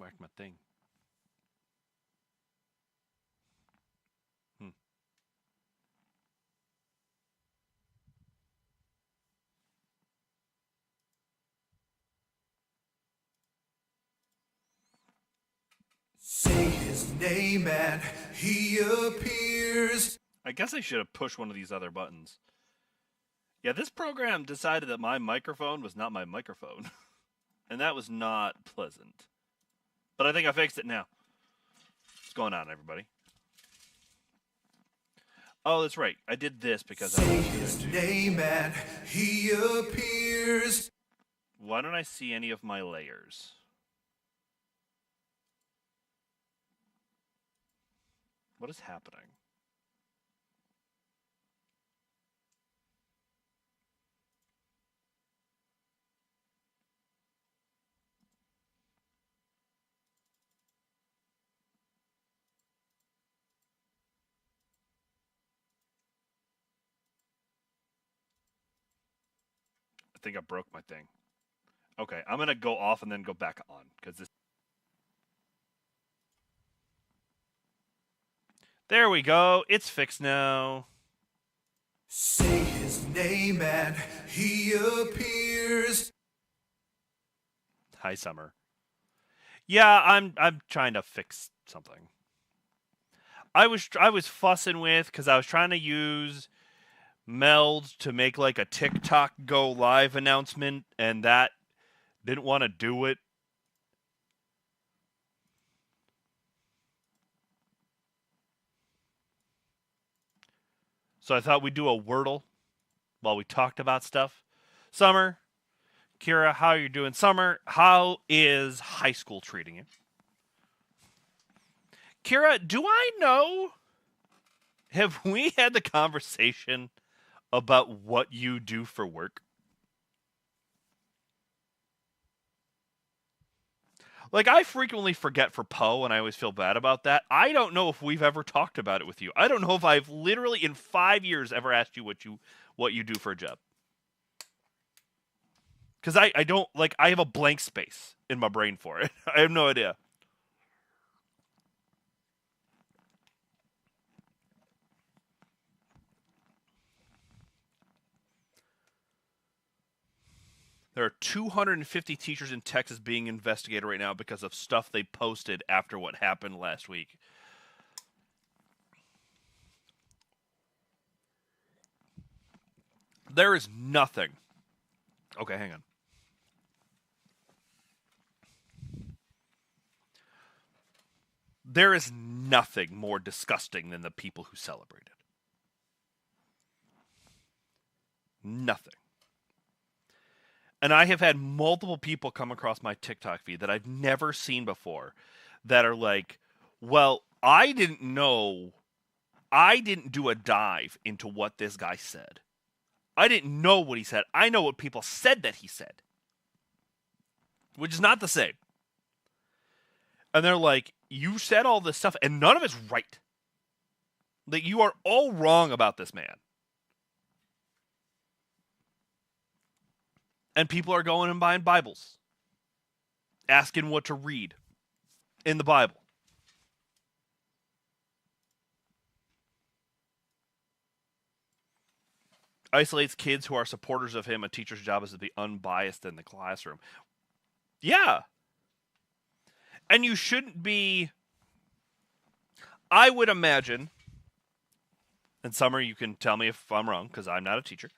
Whacked my thing. Hmm. Say his name and he appears. I guess I should have pushed one of these other buttons. Yeah, this program decided that my microphone was not my microphone. And that was not pleasant. But I think I fixed it now. What's going on, everybody? Oh, that's right. I did this because I Say was his name and he appears. Why don't I see any of my layers? What is happening? I think I broke my thing. Okay, I'm gonna go off and then go back on because this. There we go. It's fixed now. Say his name and he appears. Hi, Summer. Yeah, I'm trying to fix something. I was fussing with because I was trying to use Meld to make like a TikTok go live announcement, and that didn't want to do it. So I thought we'd do a Wordle while we talked about stuff. Summer, Kira, how are you doing? Summer, how is high school treating you? Kira, do I know? Have we had the conversation about what you do for work? Like, I frequently forget for Poe, and I always feel bad about that. I don't know if we've ever talked about it with you. I don't know if I've literally in 5 years ever asked you what you do for a job. Because I don't like I have a blank space in my brain for it. I have no idea. There are 250 teachers in Texas being investigated right now because of stuff they posted after what happened last week. There is nothing. Okay, hang on. There is nothing more disgusting than the people who celebrated. Nothing. And I have had multiple people come across my TikTok feed that I've never seen before that are like, well, I didn't know. I didn't do a dive into what this guy said. I didn't know what he said. I know what people said that he said, which is not the same. And they're like, you said all this stuff and none of it's right. That you are all wrong about this man. And people are going and buying Bibles, asking what to read in the Bible. Isolates kids who are supporters of him. A teacher's job is to be unbiased in the classroom. Yeah. And you shouldn't be. I would imagine, and Summer, you can tell me if I'm wrong because I'm not a teacher.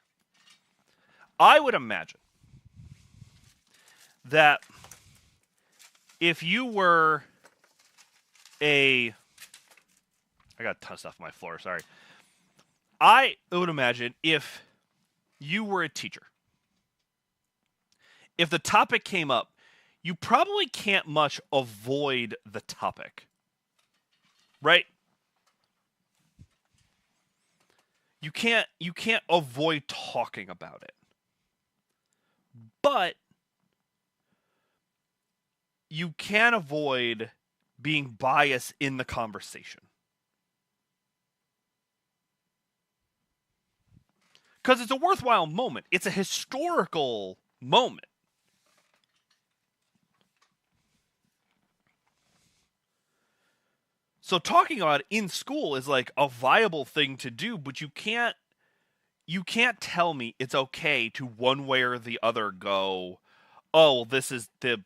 I would imagine that if you were I got a ton of stuff on my floor, sorry. I would imagine if you were a teacher, if the topic came up, you probably can't much avoid the topic. Right? You can't avoid talking about it. But you can avoid being biased in the conversation. Because it's a worthwhile moment. It's a historical moment. So talking about it in school is like a viable thing to do, but you can't tell me it's okay to one way or the other go, oh, this is the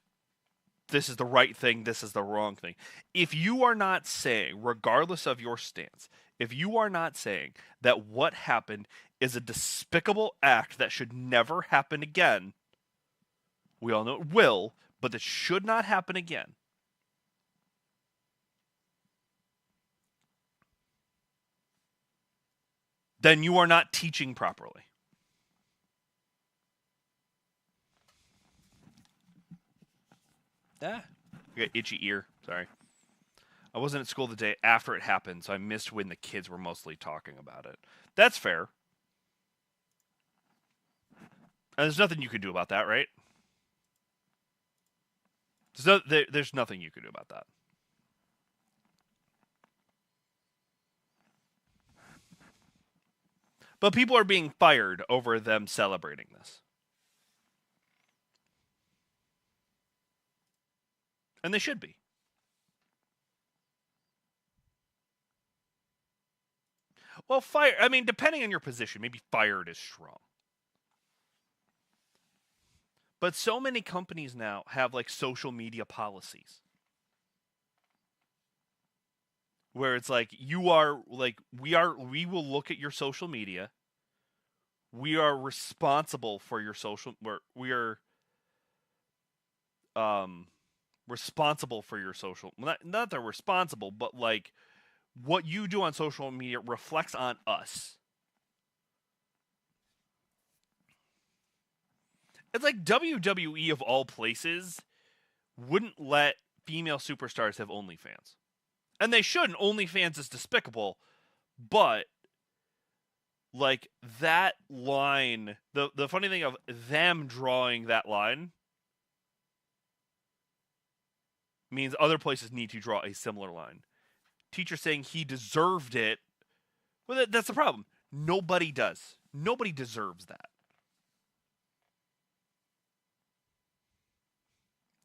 right thing, this is the wrong thing. If you are not saying, regardless of your stance, if you are not saying that what happened is a despicable act that should never happen again, we all know it will, but that should not happen again. Then you are not teaching properly. Ah, I got itchy ear. Sorry. I wasn't at school the day after it happened, so I missed when the kids were mostly talking about it. That's fair. And there's nothing you can do about that, right? There's nothing you can do about that. But people are being fired over them celebrating this. And they should be. Well, fire, I mean, depending on your position, maybe fired is strong. But so many companies now have like social media policies where it's like you are like we will look at your social media. We are responsible for your social we are um responsible for your social, not that they're responsible, but like what you do on social media reflects on us. It's like WWE of all places wouldn't let female superstars have OnlyFans. And they shouldn't. OnlyFans is despicable, but like that line, the funny thing of them drawing that line means other places need to draw a similar line. Teacher saying he deserved it. Well, that's the problem. Nobody does. Nobody deserves that.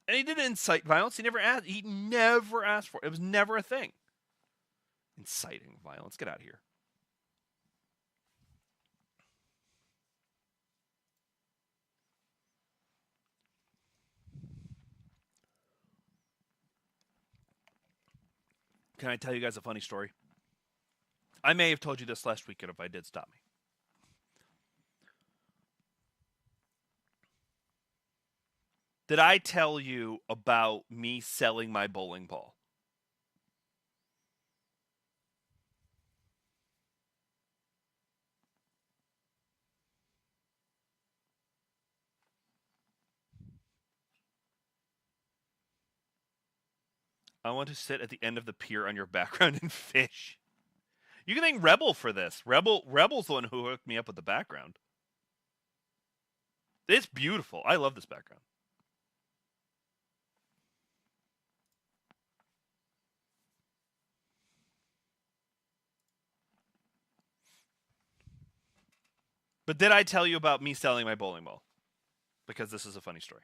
And he didn't incite violence. He never asked. He never asked for it. It was never a thing. Inciting violence. Get out of here. Can I tell you guys a funny story? I may have told you this last weekend. If I did, stop me. Did I tell you about me selling my bowling ball? I want to sit at the end of the pier on your background and fish. You can thank Rebel for this. Rebel's the one who hooked me up with the background. It's beautiful. I love this background. But did I tell you about me selling my bowling ball? Because this is a funny story.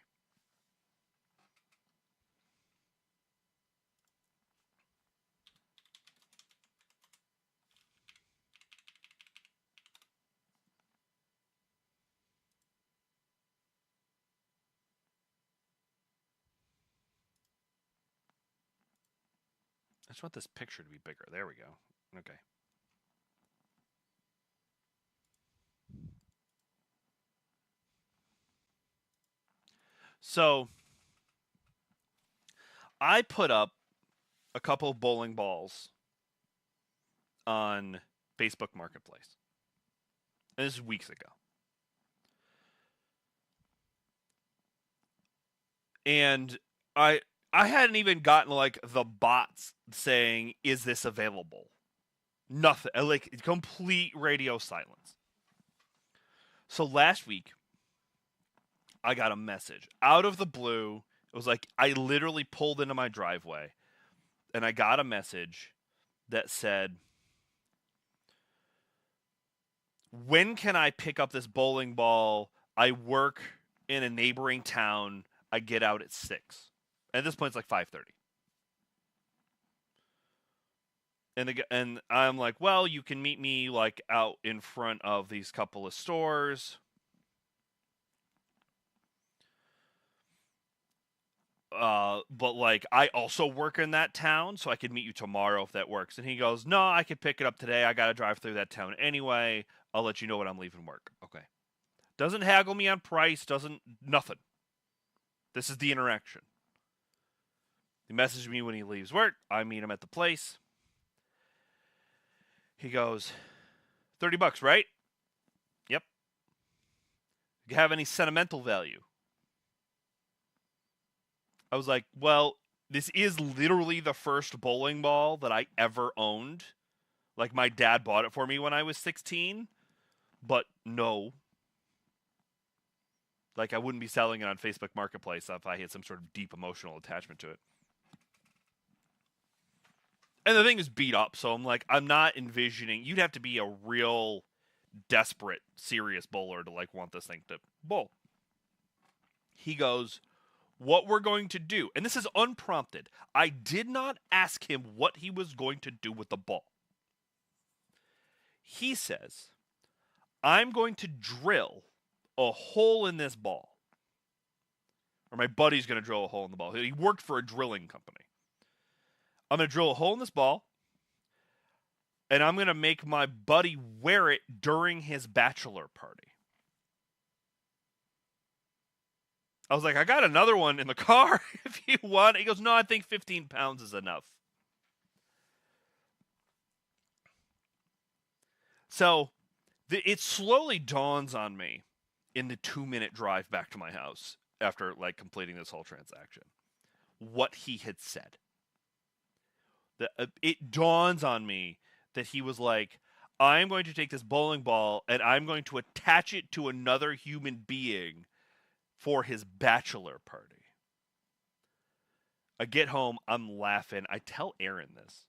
I just want this picture to be bigger. There we go. Okay. So I put up a couple of bowling balls on Facebook Marketplace. And this is weeks ago. And I hadn't even gotten like the bots saying, "Is this available?" Nothing. Like complete radio silence. So last week, I got a message out of the blue. It was like I literally pulled into my driveway and I got a message that said, "When can I pick up this bowling ball? I work in a neighboring town. I get out at 6." At this point, it's like 5:30. And I'm like, well, you can meet me like out in front of these couple of stores. But like I also work in that town, so I could meet you tomorrow if that works. And he goes, no, I could pick it up today. I gotta drive through that town anyway. I'll let you know when I'm leaving work. Okay. Doesn't haggle me on price. Doesn't nothing. This is the interaction. He messaged me when he leaves work. I meet him at the place. He goes, $30, right? Yep. You have any sentimental value? I was like, well, this is literally the first bowling ball that I ever owned. Like, my dad bought it for me when I was 16, but no. Like, I wouldn't be selling it on Facebook Marketplace if I had some sort of deep emotional attachment to it. And the thing is beat up, so I'm like, I'm not envisioning. You'd have to be a real desperate, serious bowler to, like, want this thing to bowl. He goes, what we're going to do, and this is unprompted. I did not ask him what he was going to do with the ball. He says, I'm going to drill a hole in this ball. Or my buddy's going to drill a hole in the ball. He worked for a drilling company. I'm going to drill a hole in this ball, and I'm going to make my buddy wear it during his bachelor party. I was like, I got another one in the car if you want. He goes, no, I think 15 pounds is enough. So it slowly dawns on me in the 2-minute drive back to my house after like completing this whole transaction what he had said. It dawns on me that he was like, I'm going to take this bowling ball and I'm going to attach it to another human being for his bachelor party. I get home, I'm laughing. I tell Aaron this.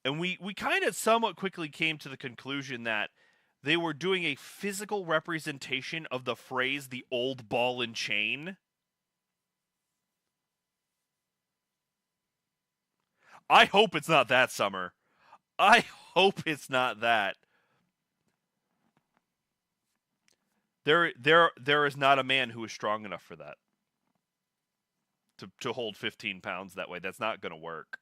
And we kind of somewhat quickly came to the conclusion that they were doing a physical representation of the phrase the old ball and chain. I hope it's not that, Summer. I hope it's not that. There is not a man who is strong enough for that. To hold 15 pounds that way. That's not going to work.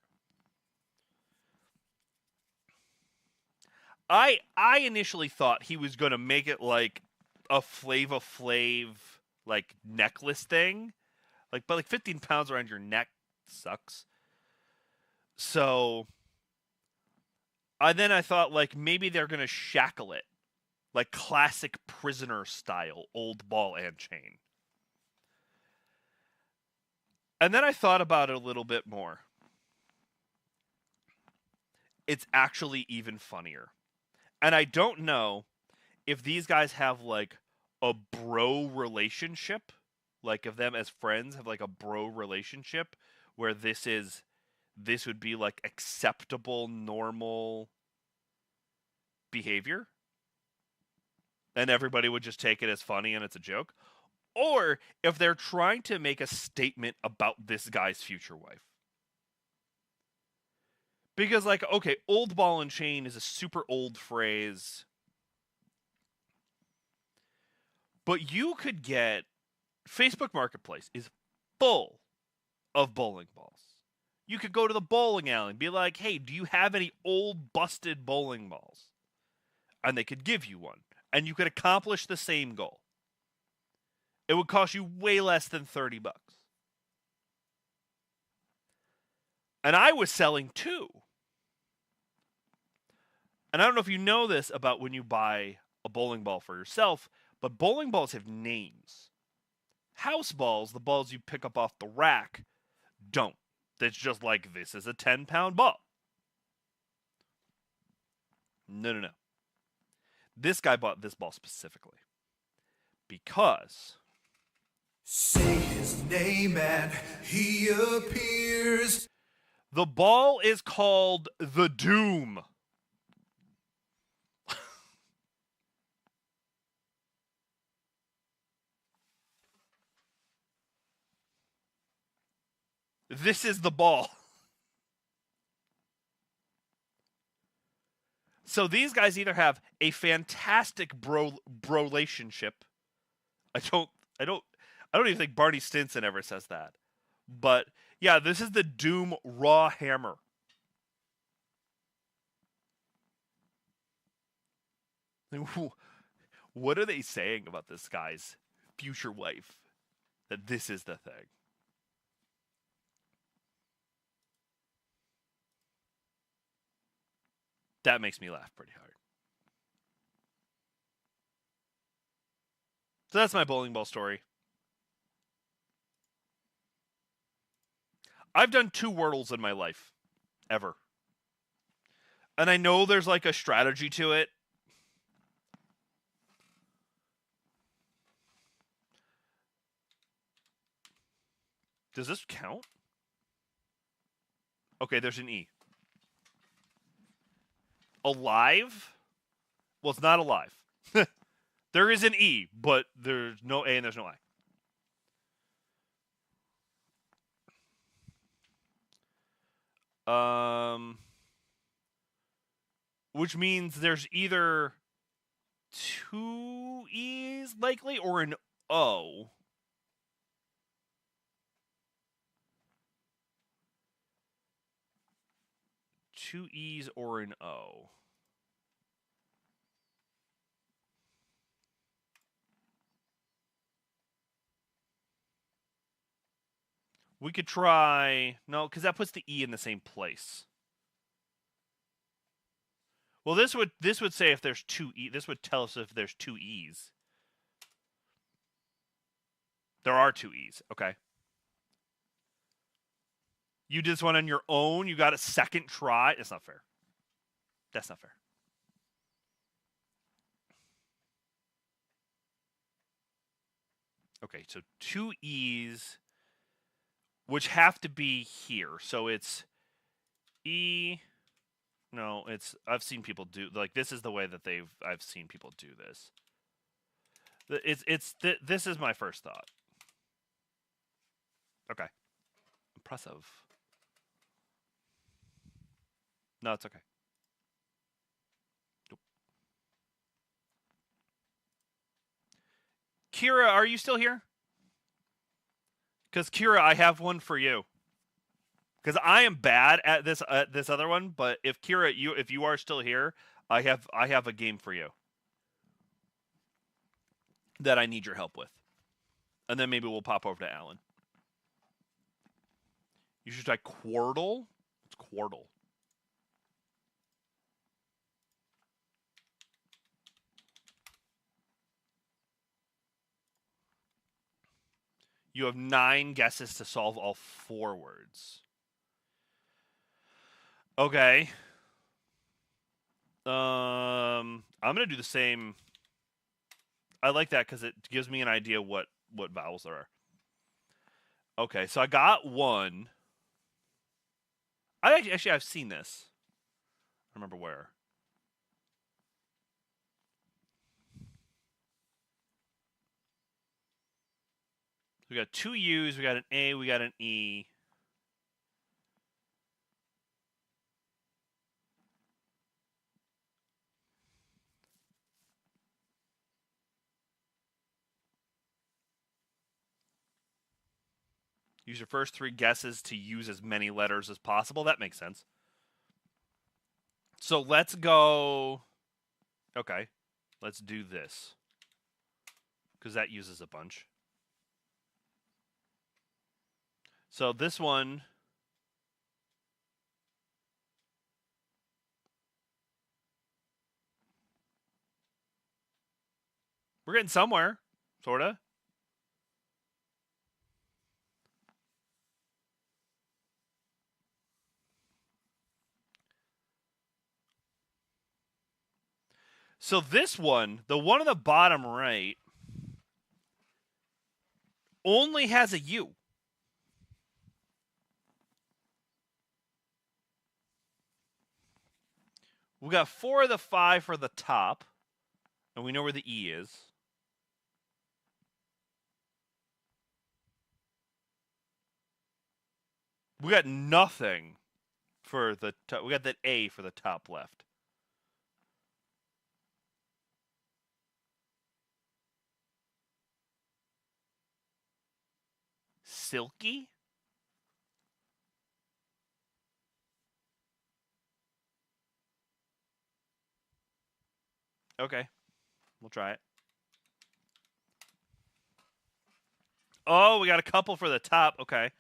I initially thought he was going to make it like a Flava Flav like necklace thing. Like, but like 15 pounds around your neck sucks. So then I thought like maybe they're going to shackle it. Like classic prisoner style, old ball and chain. And then I thought about it a little bit more. It's actually even funnier. And I don't know if these guys have like a bro relationship, like if them as friends have like a bro relationship where this would be like acceptable, normal behavior. And everybody would just take it as funny and it's a joke. Or if they're trying to make a statement about this guy's future wife. Because, like, okay, old ball and chain is a super old phrase. But you could get... Facebook Marketplace is full of bowling balls. You could go to the bowling alley and be like, hey, do you have any old busted bowling balls? And they could give you one. And you could accomplish the same goal. It would cost you way less than $30. And I was selling two. And I don't know if you know this about when you buy a bowling ball for yourself, but bowling balls have names. House balls, the balls you pick up off the rack, don't. That's just like, this is a 10-pound ball. No. This guy bought this ball specifically because... Say his name and he appears. The ball is called the Doom. This is the ball. So these guys either have a fantastic relationship. I don't I don't I don't even think Barney Stinson ever says that. But yeah, this is the Doom Raw Hammer. What are they saying about this guy's future wife? That this is the thing. That makes me laugh pretty hard. So that's my bowling ball story. I've done 2 Wordles in my life. Ever. And I know there's like a strategy to it. Does this count? Okay, there's an E. Alive? Well, it's not alive. There is an E, but there's no A and there's no I. Which means there's either 2 E's likely or an O. Two E's or an O. We could try... No, because that puts the E in the same place. Well, this would say if there's 2 E. This would tell us if there's 2 E's. There are 2 E's. Okay. You did this one on your own. You got a second try. That's not fair. That's not fair. Okay, so 2 E's, which have to be here. So it's E. No, it's... I've seen people do... Like, this is the way that I've seen people do this. This is my first thought. Okay. Impressive. No, it's okay. Nope. Kira, are you still here? Because Kira, I have one for you. Because I am bad at this other one, but if Kira, if you are still here, I have a game for you that I need your help with, and then maybe we'll pop over to Alan. You should try Quordle. It's Quordle. You have 9 guesses to solve all 4 words. Okay. I'm gonna do the same. I like that because it gives me an idea what vowels there are. Okay, so I got 1. Actually I've seen this. I remember where. We got 2 U's, we got an A, we got an E. Use your first 3 guesses to use as many letters as possible. That makes sense. So let's go... Okay. Let's do this. Because that uses a bunch. So this one... We're getting somewhere. Sorta. So this one, the one on the bottom right, only has a U. We got 4 of the 5 for the top, and we know where the E is. We got nothing for the top. We got that A for the top left. silky? Okay. We'll try it. Oh, we got a couple for the top. Okay.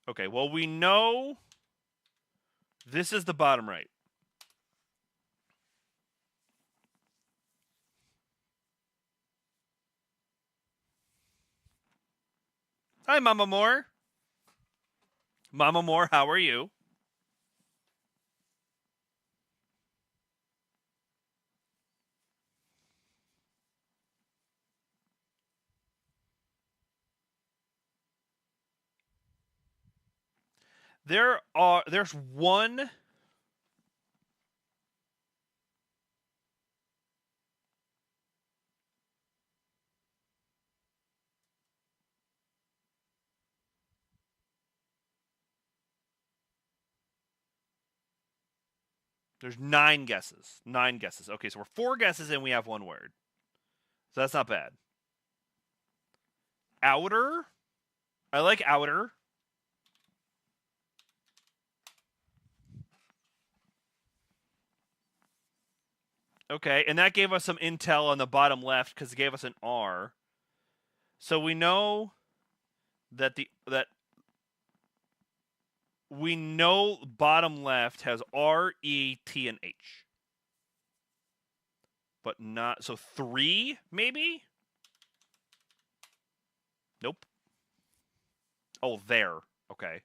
Okay, well, we know this is the bottom right. Hi, Mama Moore. Mama Moore, how are you? There's one. There's 9 guesses. 9 guesses. Okay, so we're 4 guesses and we have one word. So that's not bad. Outer. I like outer. Okay, and that gave us some intel on the bottom left because it gave us an R. So we know that we know bottom left has R, E, T, and H. But not so 3, maybe? Nope. Oh, there. Okay.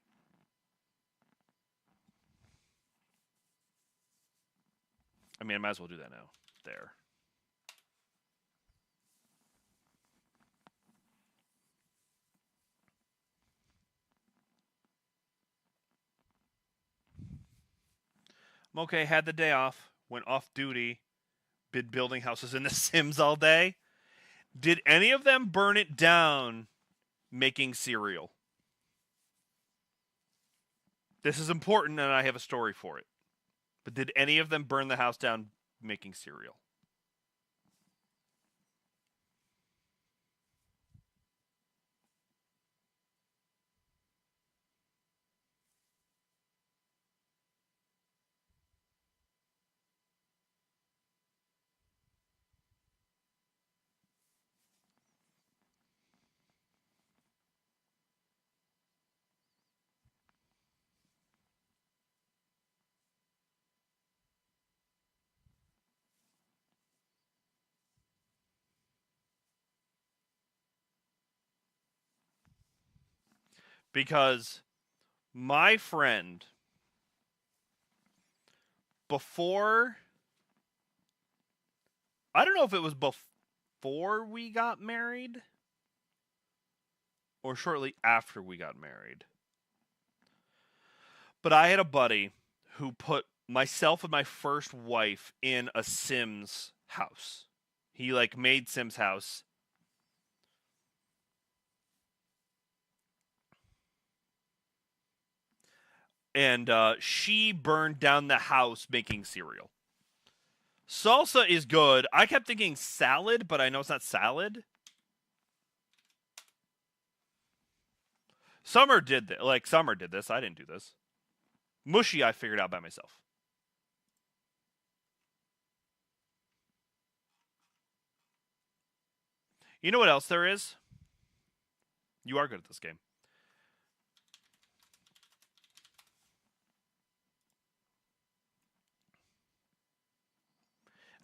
I mean, I might as well do that now. There. I'm okay. Had the day off. Went off duty. Been building houses in The Sims all day. Did any of them burn it down making cereal? This is important, and I have a story for it. But did any of them burn the house down making cereal? Because my friend, before, I don't know if it was before we got married or shortly after we got married, but I had a buddy who put myself and my first wife in a Sims house. He like made Sims house. And she burned down the house making cereal. Salsa is good. I kept thinking salad, but I know it's not salad. Summer did this. Like Summer did this. I didn't do this. Mushy, I figured out by myself. You know what else there is? You are good at this game.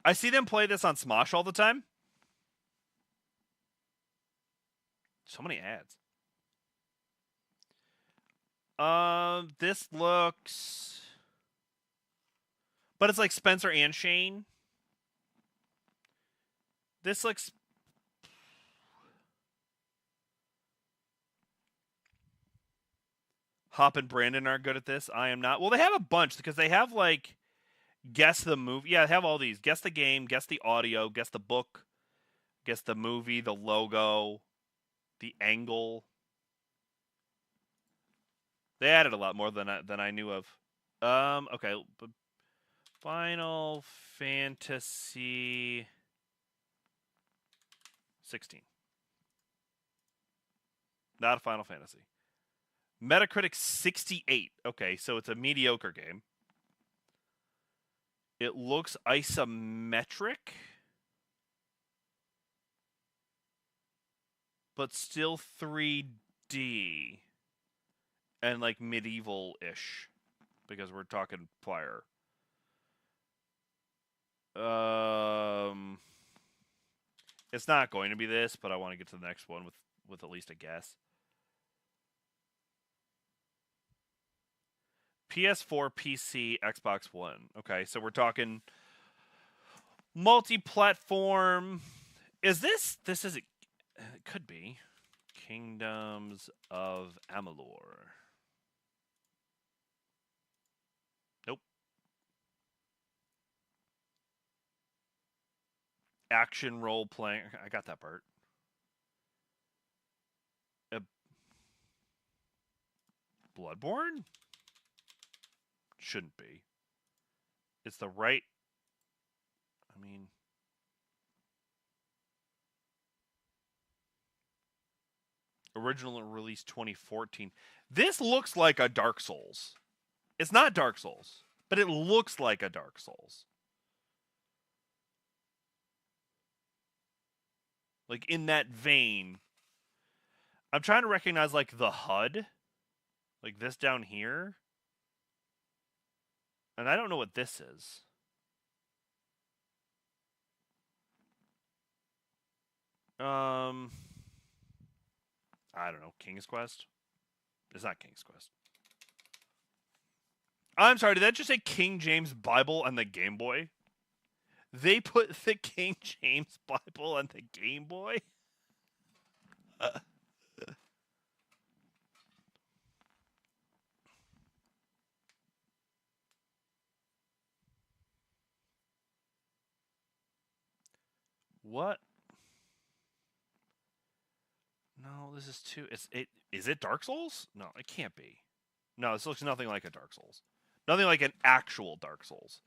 I see them play this on Smosh all the time. So many ads. This looks, but it's like Spencer and Shane. This looks. Hop and Brandon are good at this. I am not. Well, they have a bunch because they have like guess the movie. Yeah, they have all these. Guess the game, guess the audio, guess the book, guess the movie, the logo, the angle. They added a lot more than I knew of. Okay. Final Fantasy 16. Not a Final Fantasy. Metacritic 68. Okay, so it's a mediocre game. It looks isometric, but still 3D and like medieval-ish, because we're talking fire. It's not going to be this, but I want to get to the next one with at least a guess. PS4, PC, Xbox One. Okay, so we're talking multi-platform. Is this? This is. It could be. Kingdoms of Amalur. Nope. Action role playing. I got that part. Bloodborne? Shouldn't be. It's the right. I mean. Original release 2014. This looks like a Dark Souls. It's not Dark Souls, but it looks like a Dark Souls. Like in that vein. I'm trying to recognize like the HUD. Like this down here. And I don't know what this is. I don't know. King's Quest? It's not King's Quest. I'm sorry, did that just say King James Bible on the Game Boy? They put the King James Bible on the Game Boy? What? No, this is too. Is it Dark Souls? No, it can't be. No, this looks nothing like a Dark Souls. Nothing like an actual Dark Souls.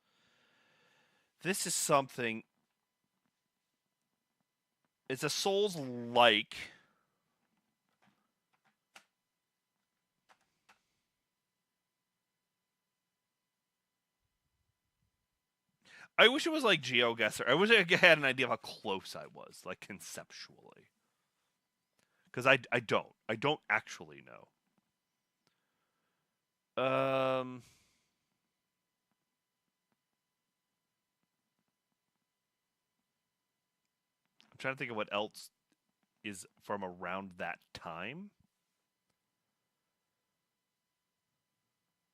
This is something. It's a Souls-like. I wish it was like GeoGuessr. I wish I had an idea of how close I was, like conceptually. Because I don't actually know. I'm trying to think of what else is from around that time.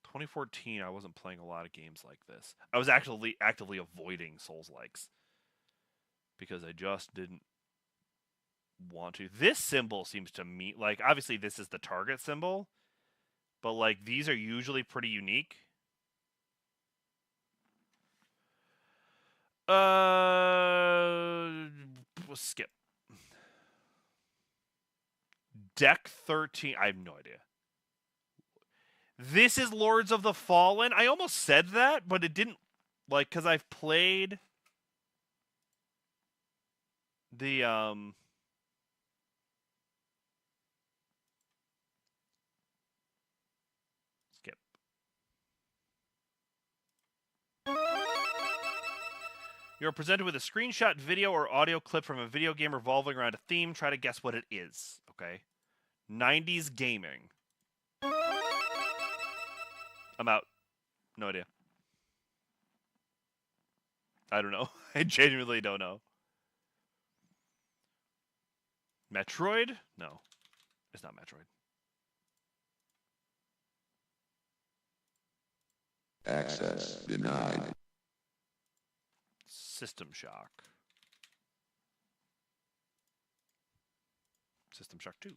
2014, I wasn't playing a lot of games like this. I was actually actively avoiding Souls-likes because I just didn't want to. This symbol seems to me like, obviously this is the target symbol, but like these are usually pretty unique. Skip. Deck 13. I have no idea. This is Lords of the Fallen. I almost said that, but it didn't, like, because I've played the skip. You're presented with a screenshot, video, or audio clip from a video game revolving around a theme. Try to guess what it is. Okay. 90s gaming. I'm out. No idea. I don't know. I genuinely don't know. Metroid? No. It's not Metroid. Access denied. System Shock. System Shock 2.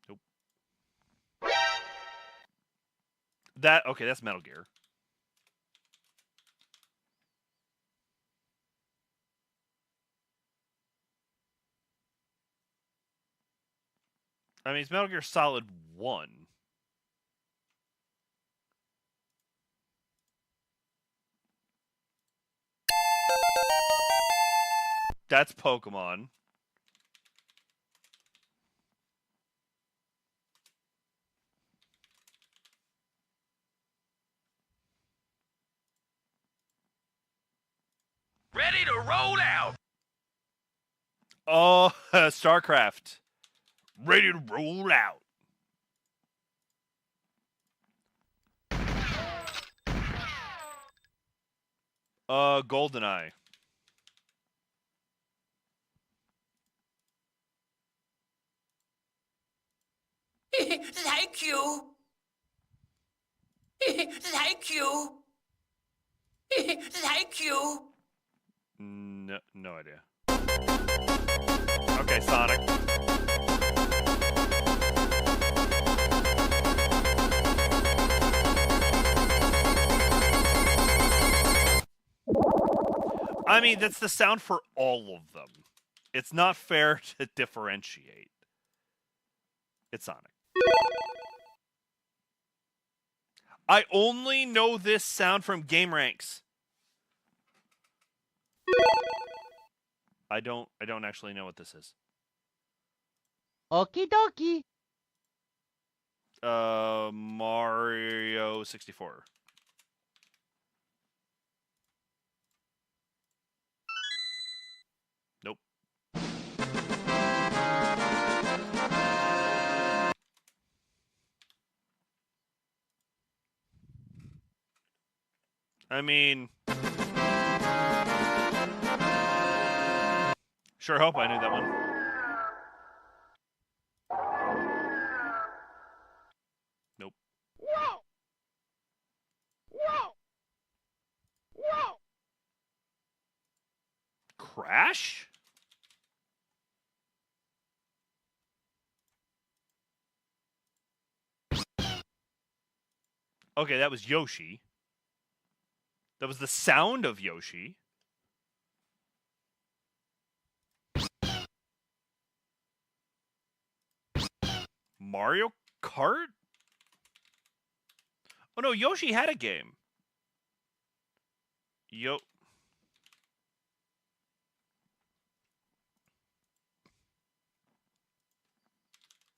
Nope. Okay, that's Metal Gear. I mean, it's Metal Gear Solid 1. That's Pokemon. Ready to roll out. Oh, StarCraft. Ready to roll out. GoldenEye. Thank you. Thank you. Thank you. No idea. Okay, Sonic. I mean, that's the sound for all of them. It's not fair to differentiate. It's Sonic. I only know this sound from Game Ranks. I don't actually know what this is. Okie dokie. Mario 64. Nope. I mean, sure hope I knew that one. Nope. Whoa! Whoa! Whoa! Crash? Okay, that was Yoshi. That was the sound of Yoshi. Mario Kart? Oh no, Yoshi had a game.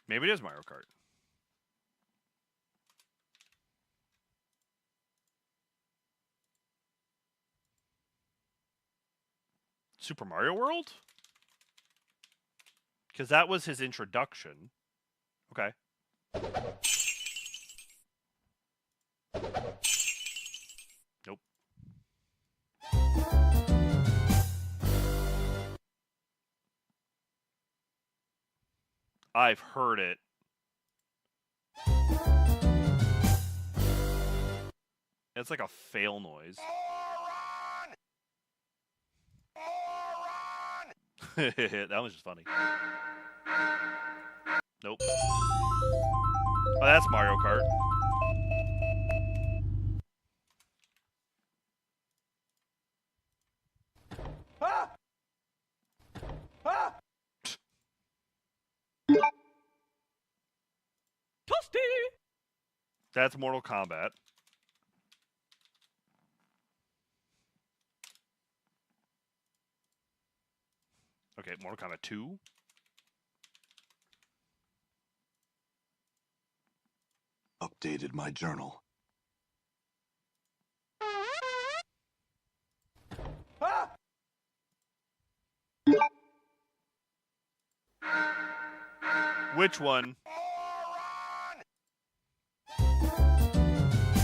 Maybe it is Mario Kart. Super Mario World? Because that was his introduction. Okay. Nope. I've heard it. It's like a fail noise. That was just funny. Nope. Oh, that's Mario Kart. Toasty! That's Mortal Kombat. Okay, Mortal Kombat 2. Updated my journal. Which one?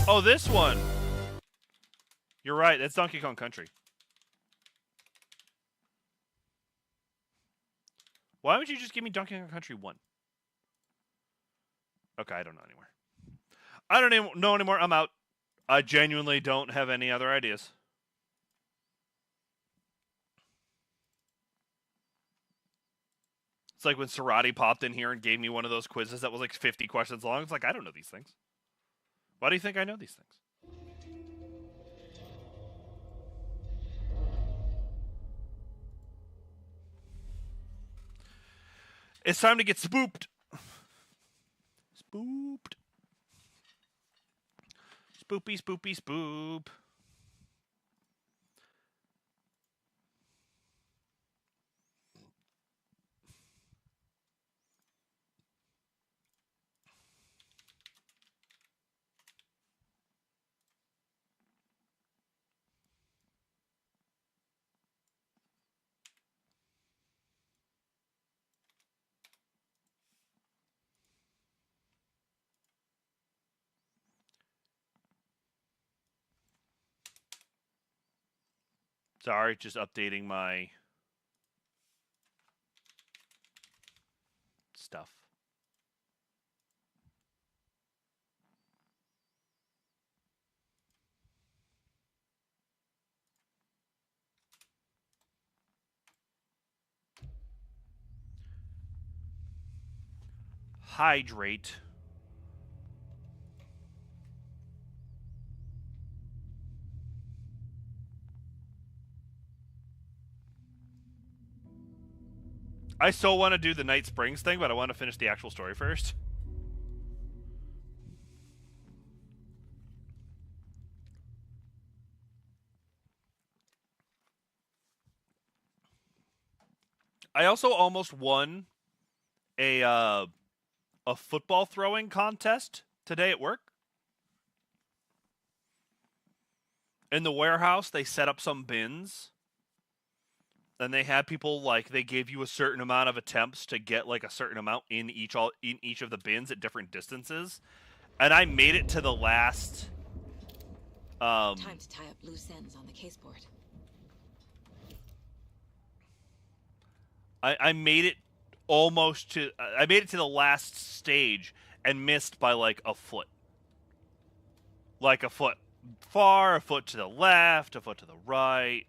Oh, this one. You're right. That's Donkey Kong Country. Why would you just give me Donkey Kong Country 1? Okay, I don't know anymore. I don't even know anymore. I'm out. I genuinely don't have any other ideas. It's like when Sarati popped in here and gave me one of those quizzes that was like 50 questions long. It's like, I don't know these things. Why do you think I know these things? It's time to get spooped. Spooped. Spoopy, spoopy, spoop. Sorry, just updating my stuff. Hydrate. I still want to do the Night Springs thing, but I want to finish the actual story first. I also almost won a football throwing contest today at work. In the warehouse, they set up some bins. And they had people like they gave you a certain amount of attempts to get like a certain amount in each of the bins at different distances. And I made it to the last Time to tie up loose ends on the caseboard. I made it almost to I made it to the last stage and missed by like a foot. Like a foot far, a foot to the left, a foot to the right.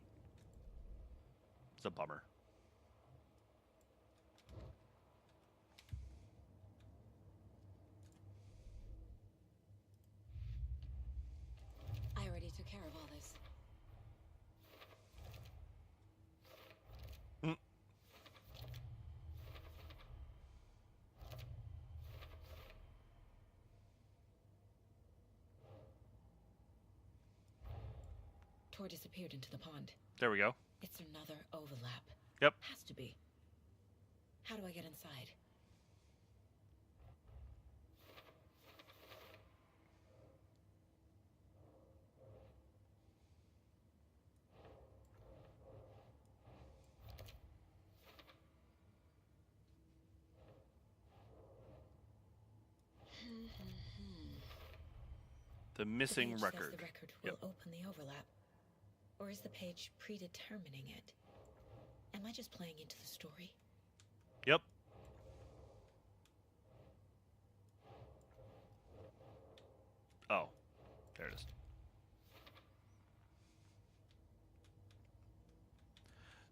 It's a bummer. I already took care of all this. Tor disappeared into the pond. There we go. It's another overlap. Yep. Has to be. How do I get inside? The missing page record. Says the record will open the overlap. Or is the page predetermining it? Am I just playing into the story? Yep. Oh, there it is.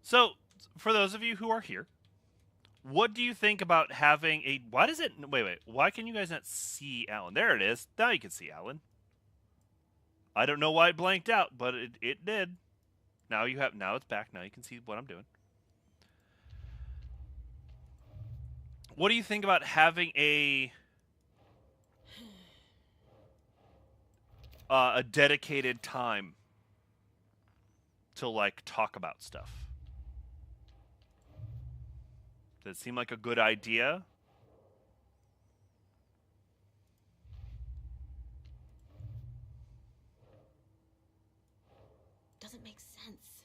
So, for those of you who are here, what do you think about having a... Why does it... Wait. Why can you guys not see Alan? There it is. Now you can see Alan. I don't know why it blanked out, but it did. Now you have... Now it's back. Now you can see what I'm doing. What do you think about having a dedicated time to, like, talk about stuff? Does it seem like a good idea? Doesn't make sense.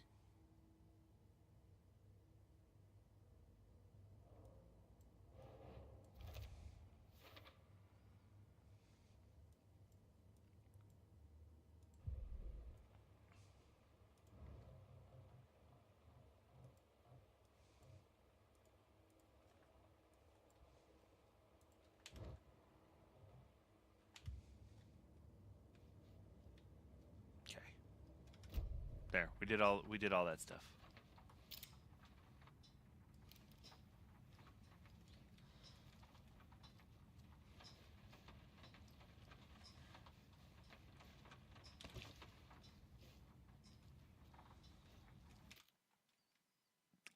Okay. There, we did all that stuff.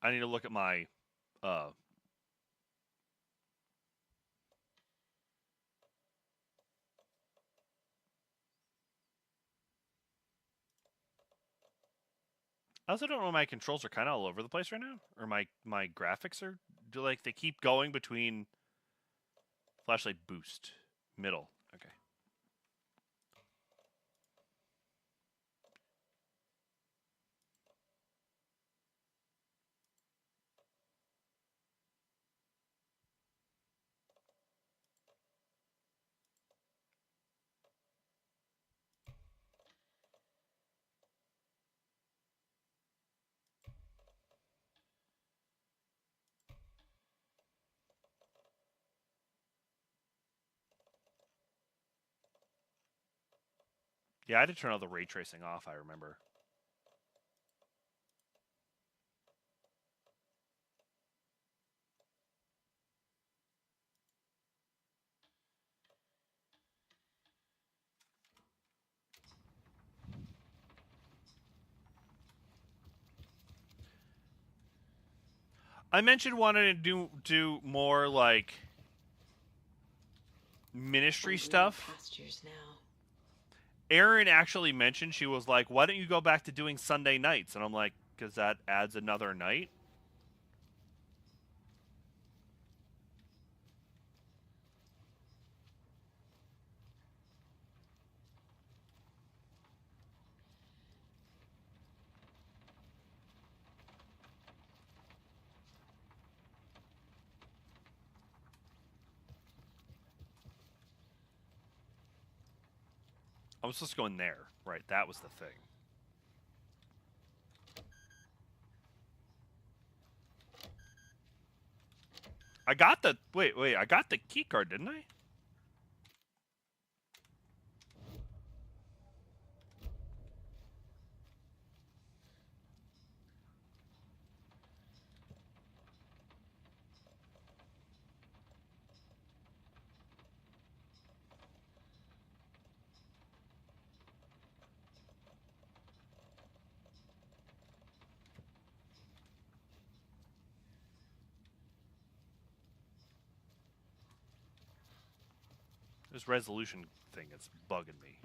I need to look at my I also don't know, my controls are kind of all over the place right now, or my graphics are like they keep going between flashlight boost, middle. Okay. Yeah, I had to turn all the ray tracing off, I remember. I mentioned wanting to do more like ministry I'm in stuff. pastures now. Erin actually mentioned, she was like, "Why don't you go back to doing Sunday nights?" And I'm like, "Because that adds another night." I was supposed to go in there. Right, that was the thing. I got the... Wait, I got the key card, didn't I? This resolution thing is bugging me.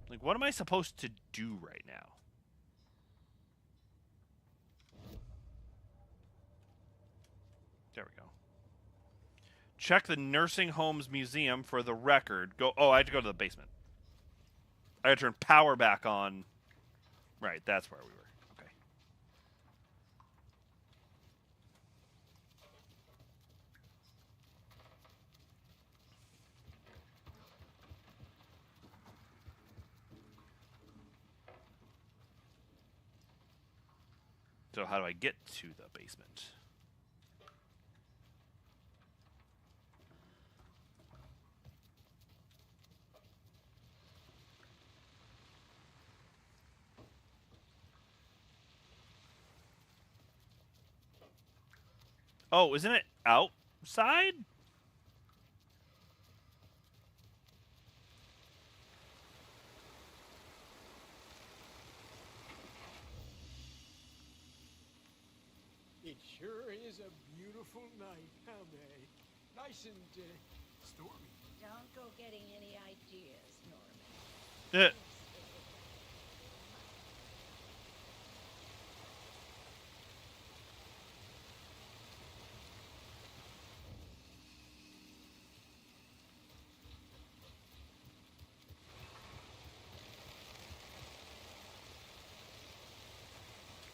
Like, what am I supposed to do right now? There we go. Check the nursing homes museum for the record. Go. Oh, I had to go to the basement. I had to turn power back on. Right, that's where we were. Okay. So how do I get to the basement? Oh, isn't it outside? It sure is a beautiful night, huh, May? Nice and stormy. Don't go getting any ideas, Norman. Uh,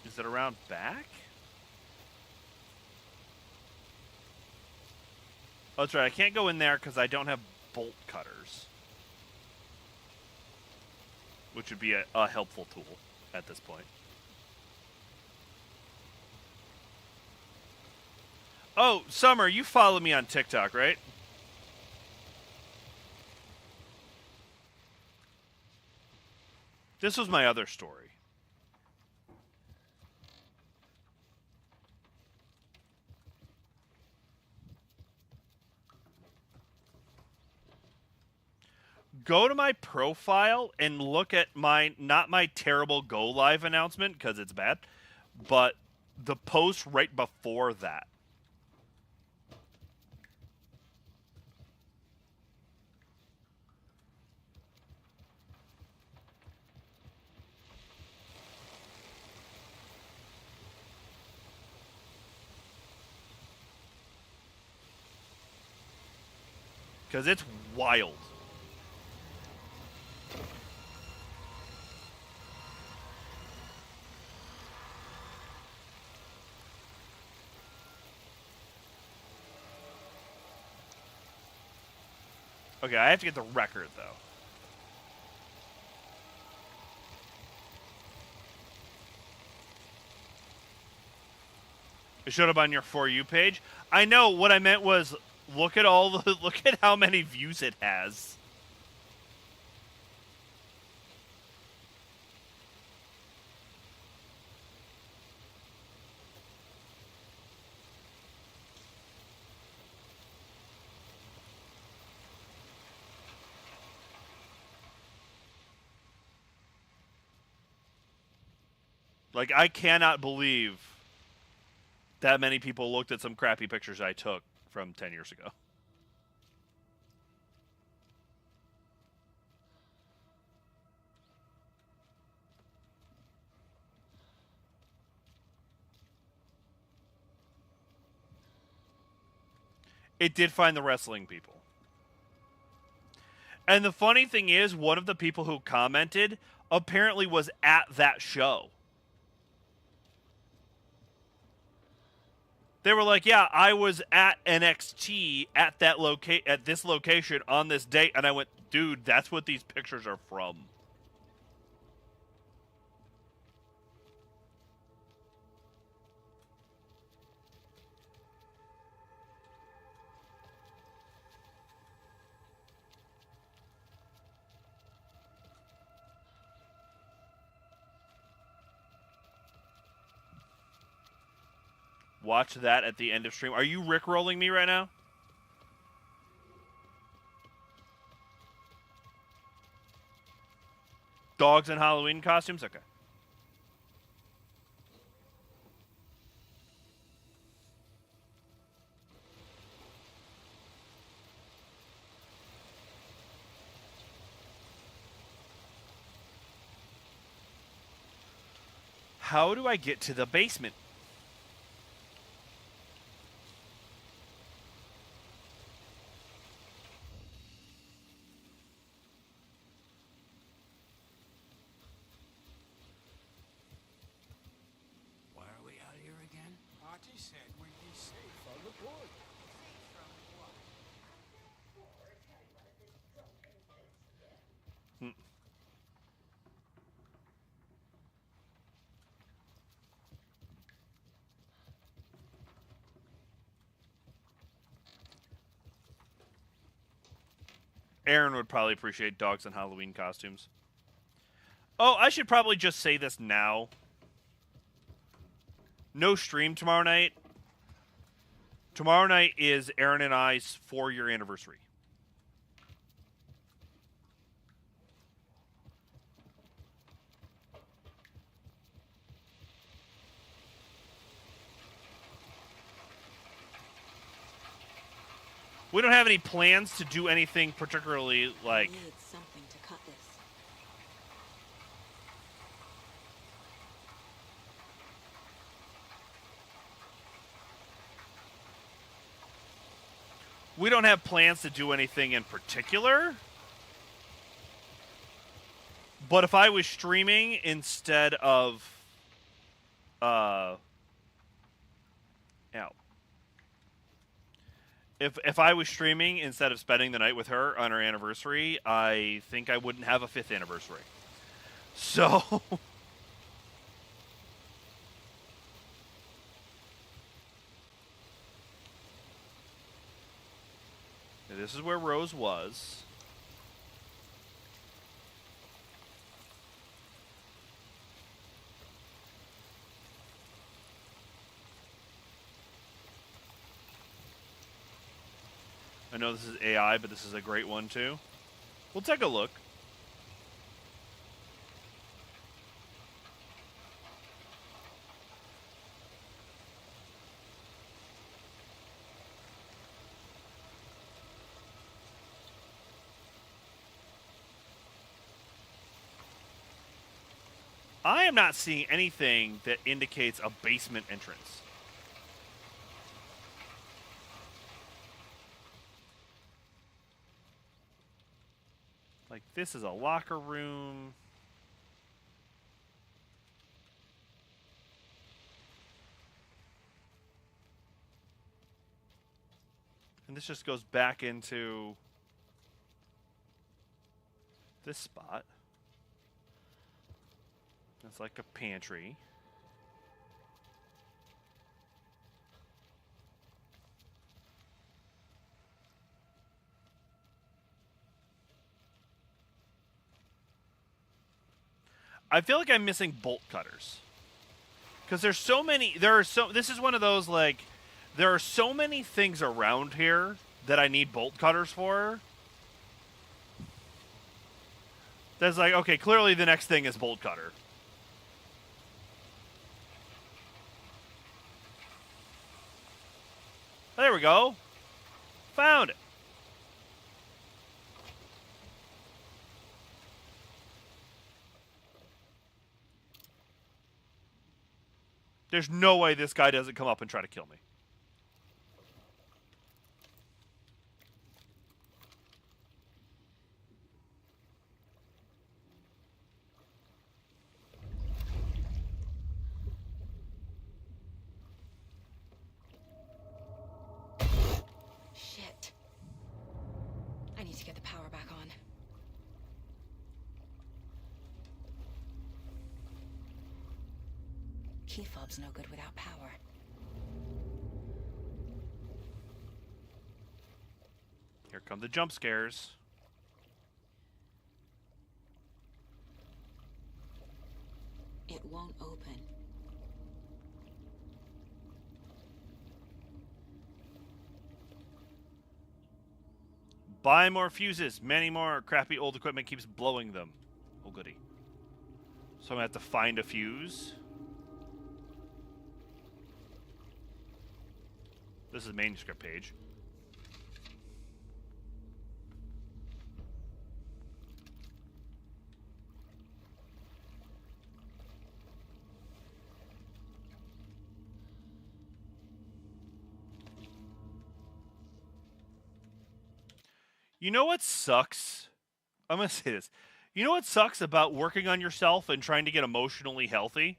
Is it around back? Oh, that's right. I can't go in there because I don't have bolt cutters. Which would be a helpful tool at this point. Oh, Summer, you follow me on TikTok, right? This was my other story. Go to my profile and look at my, not my terrible Go Live announcement, because it's bad, but the post right before that. Because it's wild. Okay, I have to get the record, though. It showed up on your For You page. I know. What I meant was look at all the look at how many views it has. Like, I cannot believe that many people looked at some crappy pictures I took from 10 years ago. It did find the wrestling people. And the funny thing is, one of the people who commented apparently was at that show. They were like, "Yeah, I was at NXT at that at this location on this date," and I went, "Dude, that's what these pictures are from." Watch that at the end of stream. Are you rickrolling me right now? Dogs in Halloween costumes? Okay. How do I get to the basement? Why are we out here again? Artie said we'd be safe on the board. Aaron would probably appreciate dogs in Halloween costumes. Oh, I should probably just say this now. No stream tomorrow night. Tomorrow night is Aaron and I's 4-year anniversary. We don't have any plans to do anything particularly like... I need something to cut this. We don't have plans to do anything in particular. But if I was streaming instead of... Ow. If I was streaming instead of spending the night with her on her anniversary, I think I wouldn't have a 5th anniversary. So... This is where Rose was. I know this is AI, but this is a great one too. We'll take a look. I am not seeing anything that indicates a basement entrance. Like, this is a locker room. And this just goes back into this spot. It's like a pantry. I feel like I'm missing bolt cutters. Because there's so many... This is one of those, like... There are so many things around here that I need bolt cutters for. That's like, okay, clearly the next thing is bolt cutter. There we go. Found it. There's no way this guy doesn't come up and try to kill me. Shit. I need to get the power back on. Key fob's no good without power. Here come the jump scares. It won't open. Buy more fuses. Many more crappy old equipment keeps blowing them. Oh, goody. So I'm going to have to find a fuse. This is the manuscript page. You know what sucks? I'm going to say this. You know what sucks about working on yourself and trying to get emotionally healthy?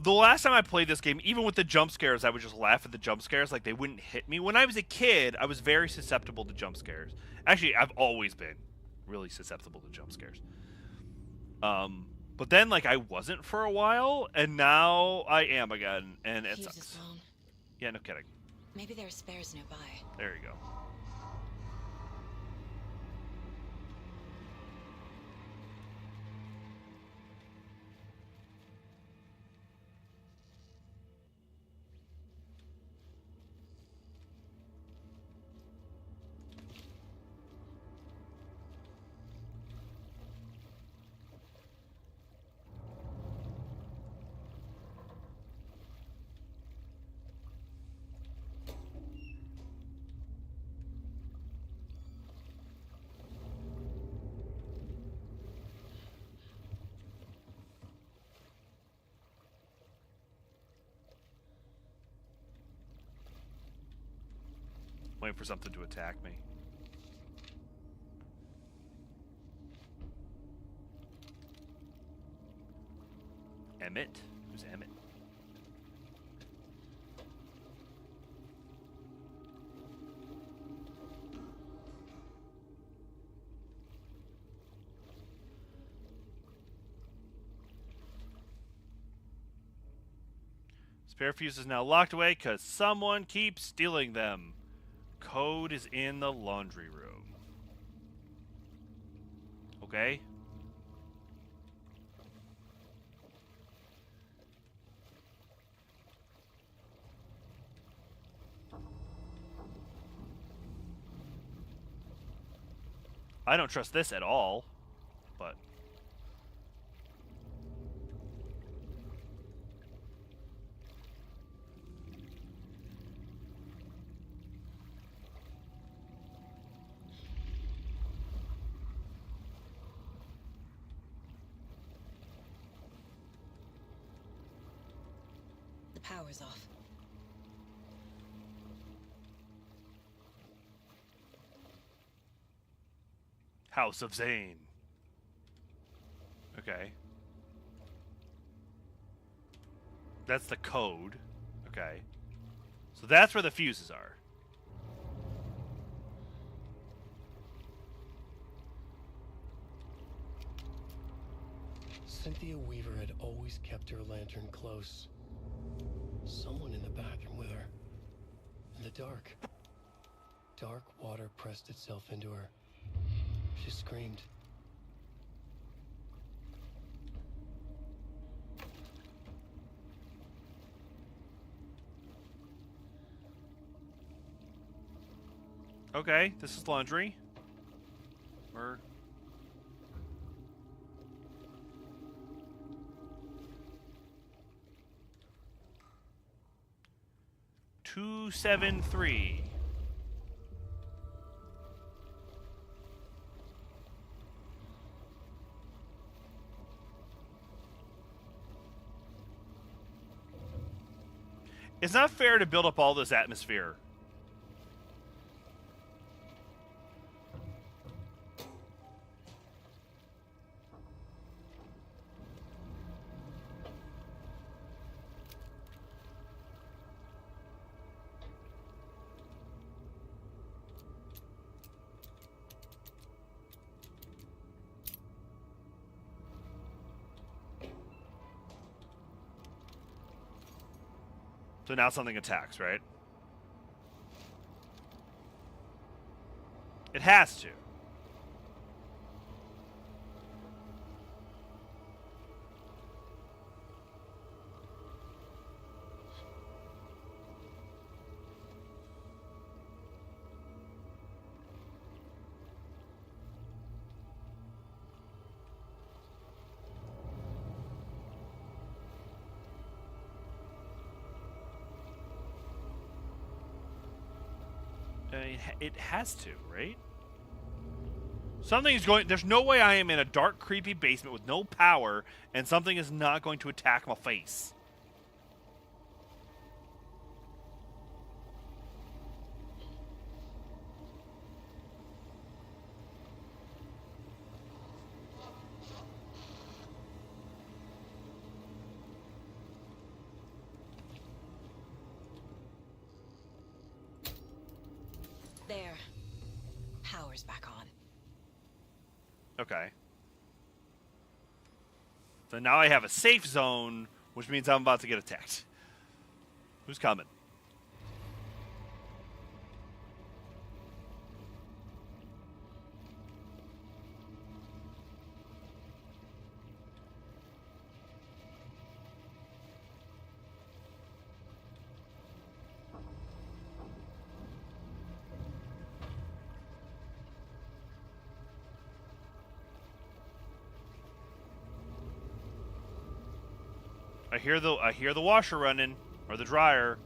The last time I played this game, even with the jump scares, I would just laugh at the jump scares like they wouldn't hit me. When I was a kid, I was very susceptible to jump scares. Actually, I've always been really susceptible to jump scares. But then, like, I wasn't for a while, and now I am again, and it Fuse sucks. is blown. Yeah, no kidding. Maybe there are spares nearby. There you go. Waiting for something to attack me. Emmett? Who's Emmett? Spare fuse is now locked away because someone keeps stealing them. Code is in the laundry room. Okay. I don't trust this at all, but... The power's off. House of Zane. Okay. That's the code. Okay. So that's where the fuses are. Cynthia Weaver had always kept her lantern close. Someone in the bathroom with her. In the dark. dark water pressed itself into her. She screamed. Okay, this is laundry. Or... 273. It's not fair to build up all this atmosphere. So now something attacks, right? It has to. It has to, right? Something's going... There's no way I am in a dark, creepy basement with no power and something is not going to attack my face. There. Power's back on. Okay. So now I have a safe zone, which means I'm about to get attacked. Who's coming? I hear the washer running, or the dryer.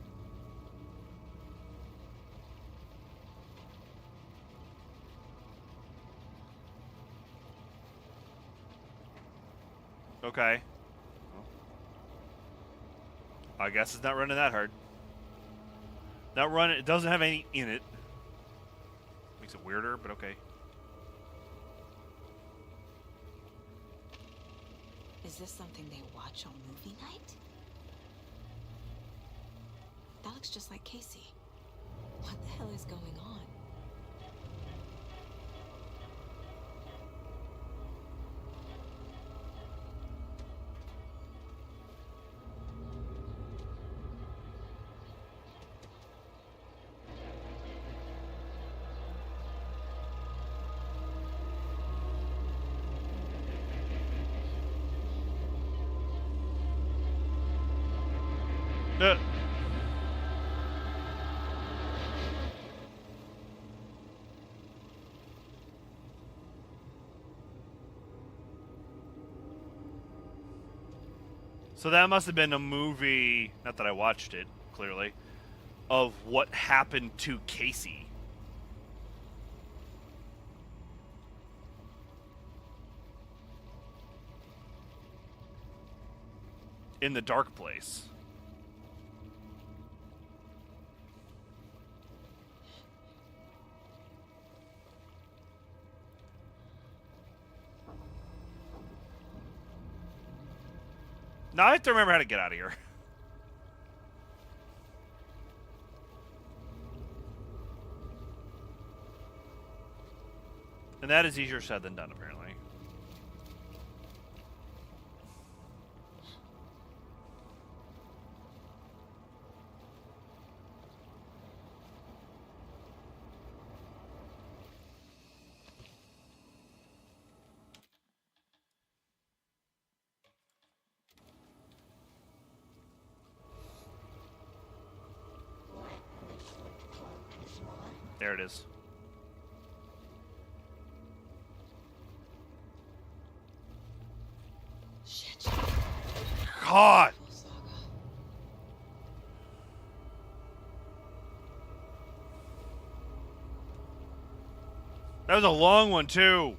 Okay. I guess it's not running that hard. Not running. It doesn't have any in it. Makes it weirder, but okay. Is this something they watch on movie night? That looks just like Casey. What the hell is going on? So that must have been a movie, not that I watched it, clearly, of what happened to Casey. In the dark place. Now I have to remember how to get out of here. And that is easier said than done, apparently. There it is. Shit. God! Full saga. That was a long one, too.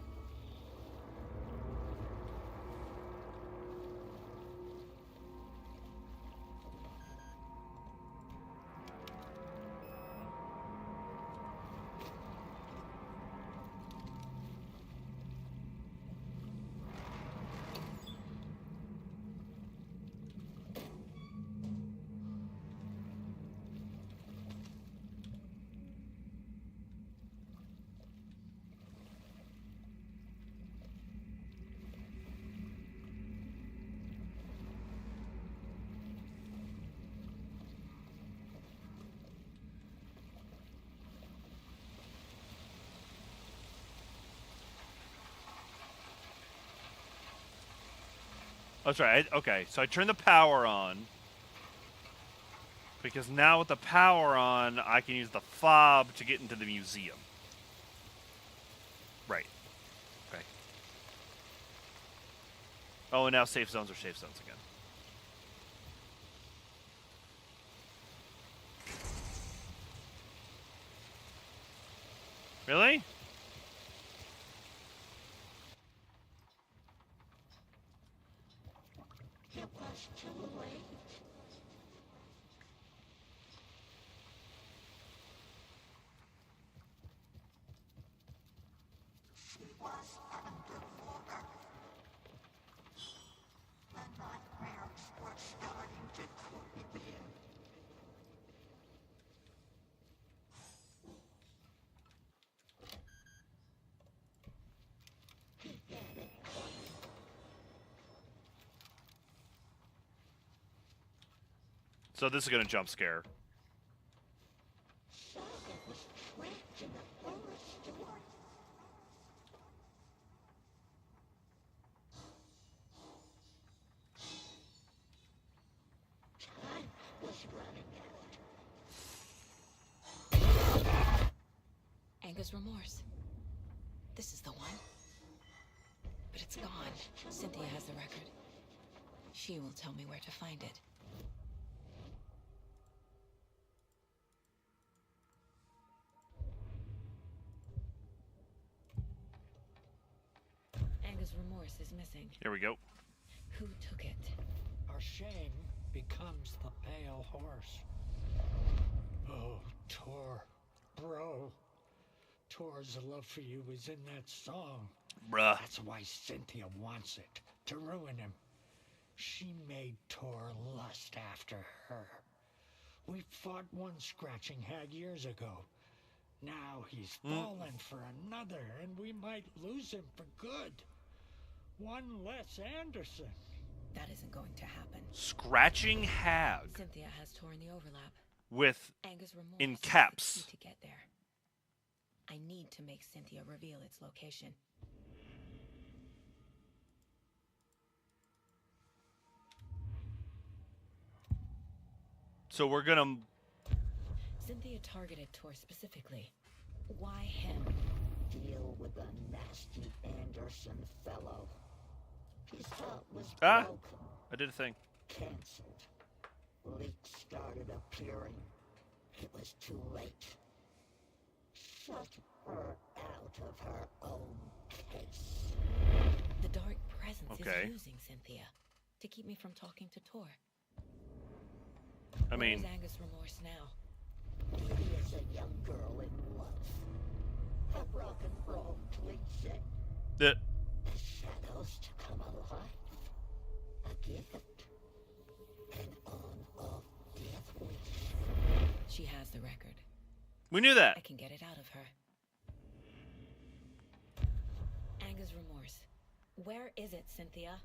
That's right. Okay, so I turn the power on. Because now with the power on, I can use the fob to get into the museum. Right. Okay. Oh, and now safe zones are safe zones again. Really? It was too late. She was underwater. The nightmares were starting to creep in. He had it coming. So this is going to jump scare. Saga was trapped in a forest door. Time was running out. Angus Remorse. This is the one. But it's gone. Cynthia has the record. She will tell me where to find it. Angus Remorse is missing. Here we go. Who took it? Our shame becomes the pale horse. Oh, Tor. Bro. Tor's love for you is in that song. Bruh. That's why Cynthia wants it. To ruin him. She made Tor lust after her. We fought one scratching hag years ago. Now he's fallen for another, and we might lose him for good. One less Anderson. That isn't going to happen. Scratching Hag Cynthia has Tor in the overlap. with Angus Remorse in is the caps. key to get there. I need to make Cynthia reveal its location. So we're gonna. Cynthia targeted Tor specifically. Why him? Deal with the nasty Anderson fellow. His heart was Ah. broken, I did a thing. cancelled. Leaks started appearing. It was too late. Shut her out of her own case. The dark presence Okay. is using Cynthia to keep me from talking to Tor. I mean, Where's Angus Remorse now? He is a young girl in love. A rock and roll tweet the the shadows to come alive. A gift. An on-off death wish. She has the record. we knew I that. can get it out of her. Angus Remorse. Where is it, Cynthia?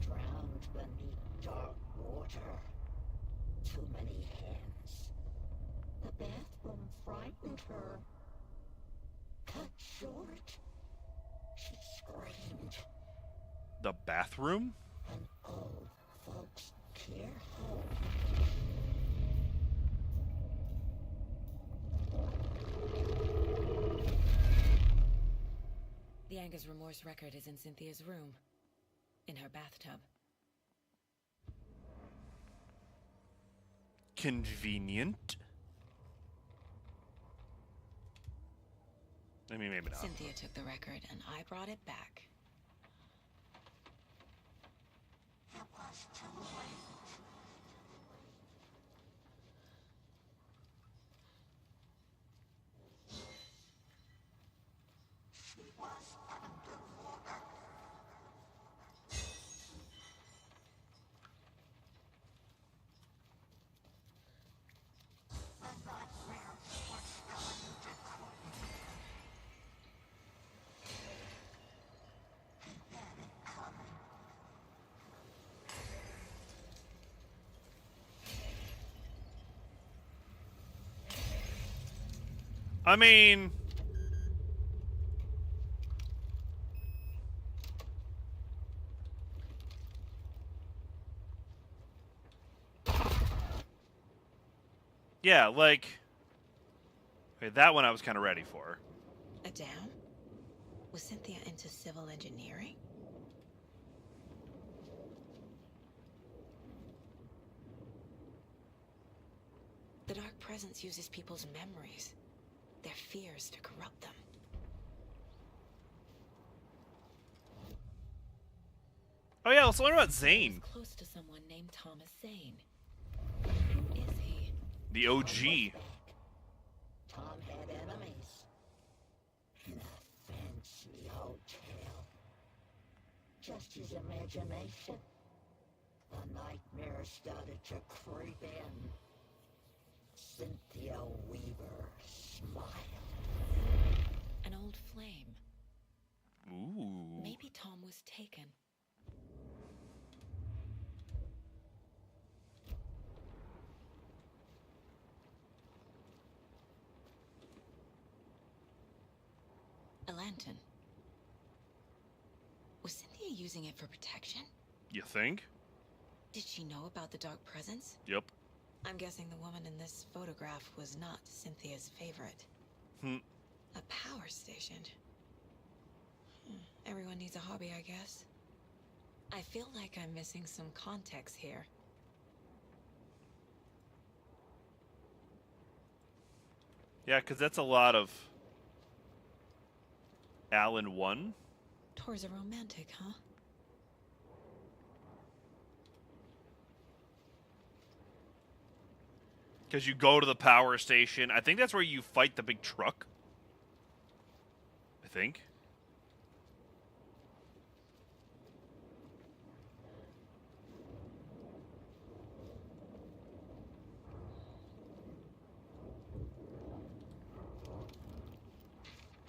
Drowned beneath dark water. Too many hands. The bathroom frightened her. Cut short. She screamed. The bathroom. An old folks' care home. Anger's Remorse record is in Cynthia's room. In her bathtub. Convenient. I mean, maybe not. Cynthia took the record, and I brought it back. It was too late. She was underwater. The nightmare was starting to creep. He had it coming. I mean, yeah, like, okay, that one I was kind of ready for. A dam? Was Cynthia into civil engineering? The Dark Presence uses people's memories, their fears, to corrupt them. Oh yeah, let's learn about He Zane, was close to someone named Thomas Zane. Who is he? the OG. Tom had enemies. In a fancy hotel. Just his imagination. The nightmare started to creep in. Cynthia Weaver smiled. An old flame. Ooh. Maybe Tom was taken. A lantern. Was Cynthia using it for protection? You think? Did she know about the Dark Presence? Yep. I'm guessing the woman in this photograph was not Cynthia's favorite. Hmm. A power station. Everyone needs a hobby, I guess. I feel like I'm missing some context here. Yeah, because that's a lot of Alan 1. Tor's a romantic, huh? Because you go to the power station. I think that's where you fight the big truck. I think.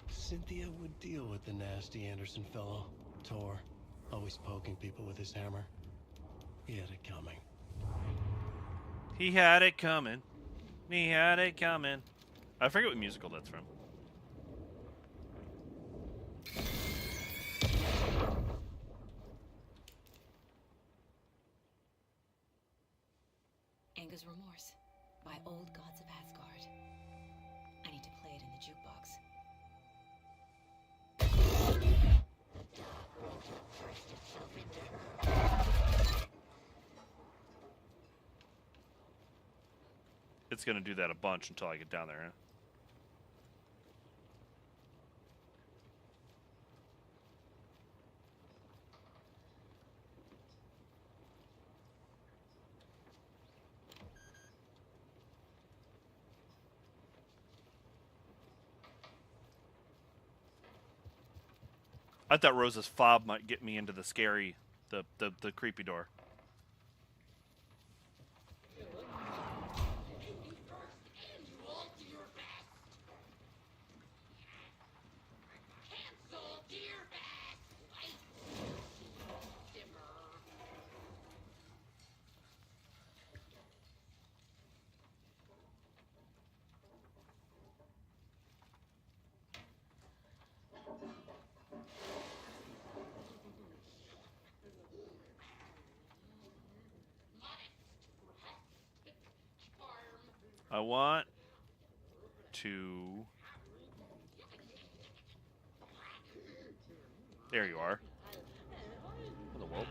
Cynthia would deal with the nasty Anderson fellow. Tor, always poking people with his hammer. He had it coming. He had it coming. He had it coming. I forget what musical that's from. Anger's Remorse by Old Gods of Asgard. I need to play it in the jukebox. The dark water pressed itself into her. It's going to do that a bunch until I get down there. Huh? I thought Rosa's fob might get me into the scary, the creepy door. I want to There you are. What the world?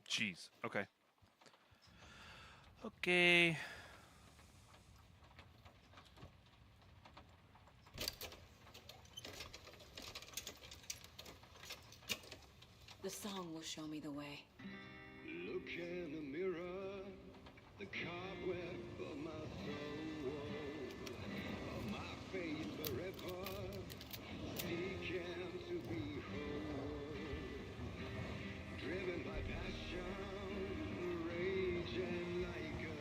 Jeez. Okay. Okay. The song will show me the way. Look in the mirror, the cobweb of my soul, of my faith forever, seeking to be whole, driven by passion, raging like a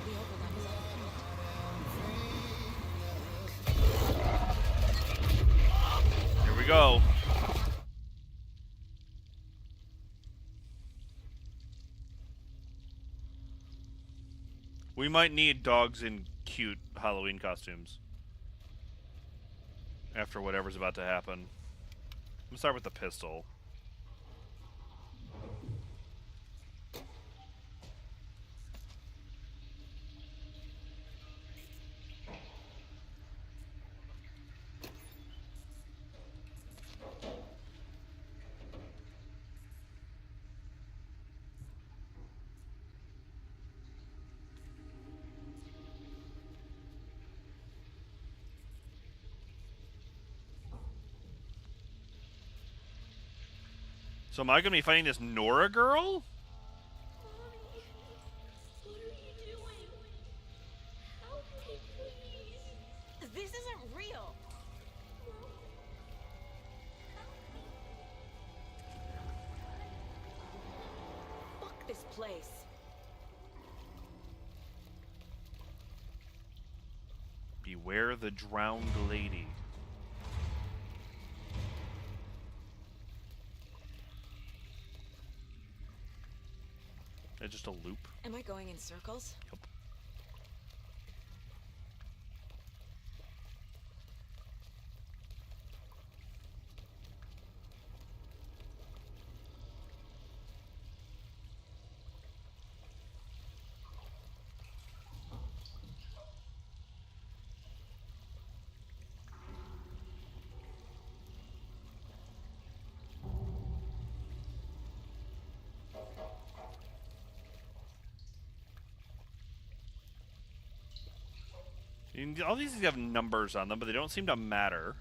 The overlap is on. Here we go. We might need dogs in cute Halloween costumes after whatever's about to happen. Let's start with the pistol. So am I gonna be fighting this Nora girl? Mommy, what are you doing? Help me, please. This isn't real. Fuck this place. Beware the drowned lady. It's just a loop. Am I going in circles? Yep. All these things have numbers on them, but they don't seem to matter.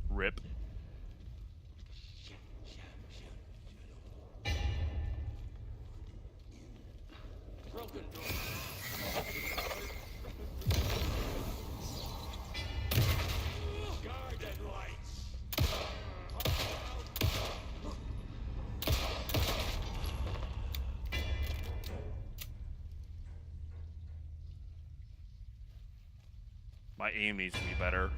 Rip. Broken door. Guarded lights. My aim needs to be better.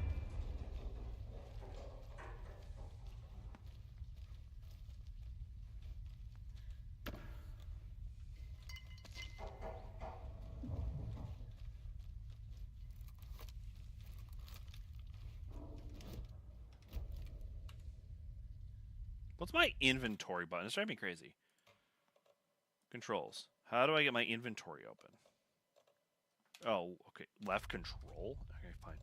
What's my inventory button? It's driving me crazy. Controls. How do I get my inventory open? Oh, okay. Left control? Okay, fine.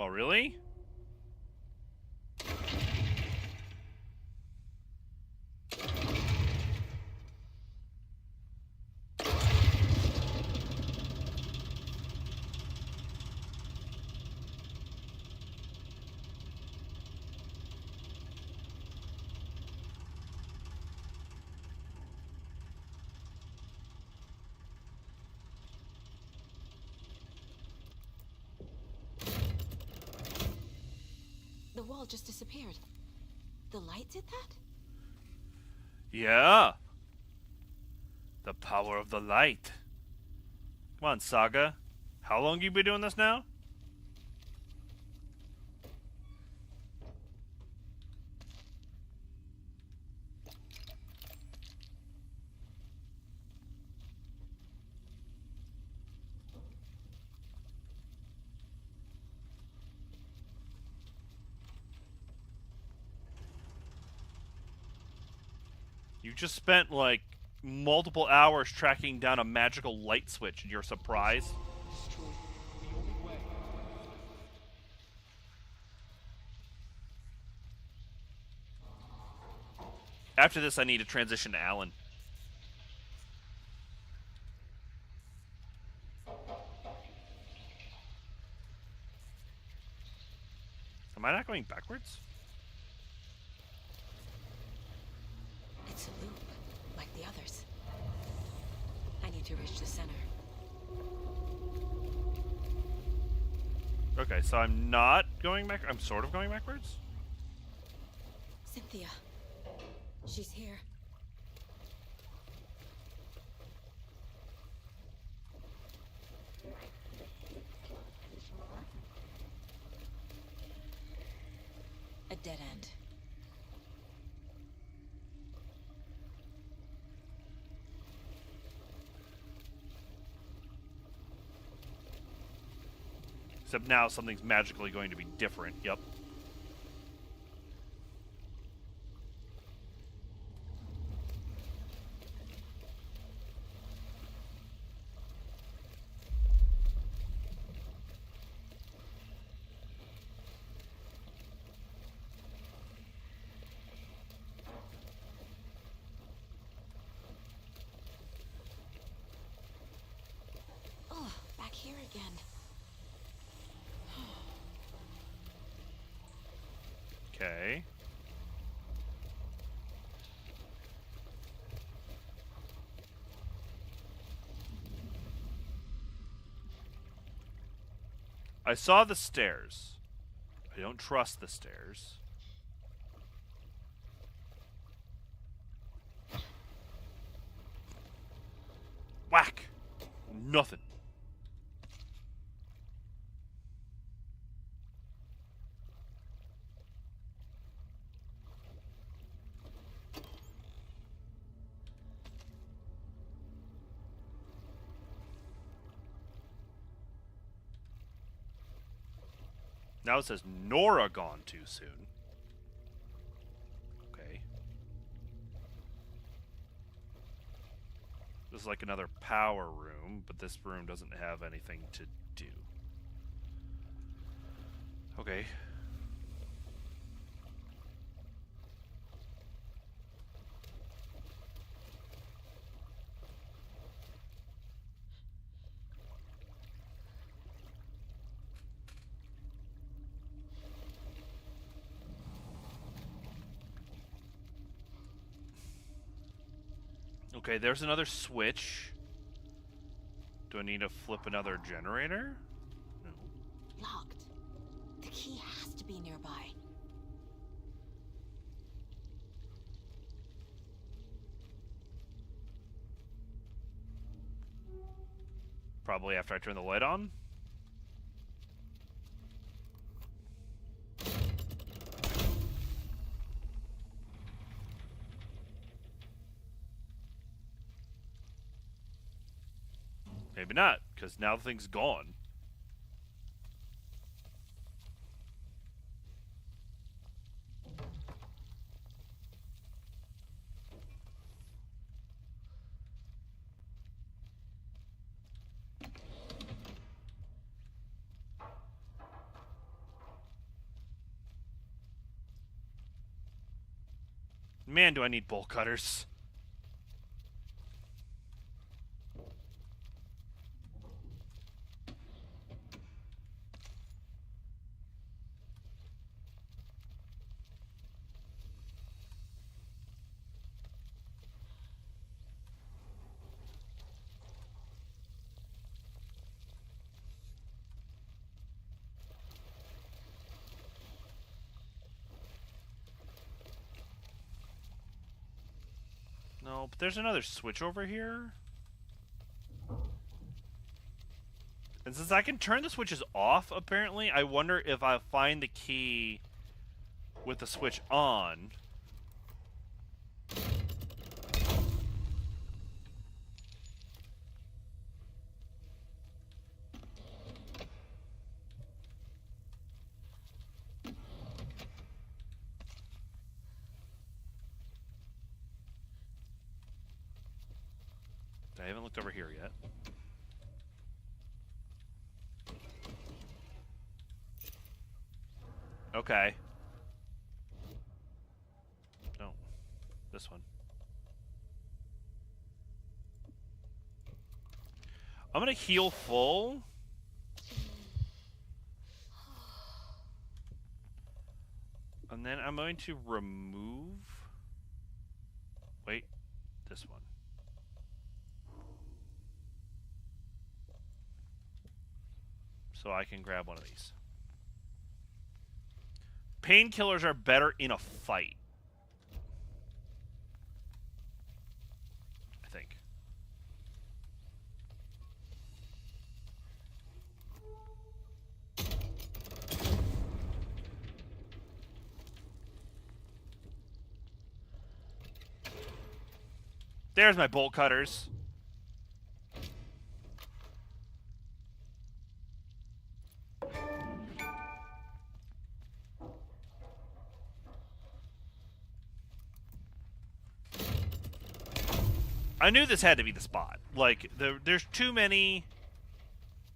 Oh, really? The wall just disappeared. The light did that? Yeah. The power of the light. Come on, Saga. How long you been doing this now? You just spent like multiple hours tracking down a magical light switch and you're surprised? Destroy the only way. After this, I need to transition to Alan. Am I not going backwards? It's a loop, like the others. I need to reach the center. Okay, so I'm not going back. I'm sort of going backwards. Cynthia. She's here. A dead end. Except now something's magically going to be different. Yep. Oh, back here again. Okay. I saw the stairs. I don't trust the stairs. Whack! Nothing. Now it says Nora gone too soon. Okay. This is like another power room, but this room doesn't have anything to do. Okay. Okay, there's another switch. Do I need to flip another generator? No. Locked. The key has to be nearby. Probably after I turn the light on. Maybe not, because now the thing's gone. Man, do I need bolt cutters. No, but there's another switch over here. And since I can turn the switches off, apparently, I wonder if I find the key with the switch on. I haven't looked over here yet. Okay. No. This one. I'm gonna heal full. And then I'm going to remove... Wait. This one. So I can grab one of these. Painkillers are better in a fight. I think. There's my bolt cutters. I knew this had to be the spot. Like, there's too many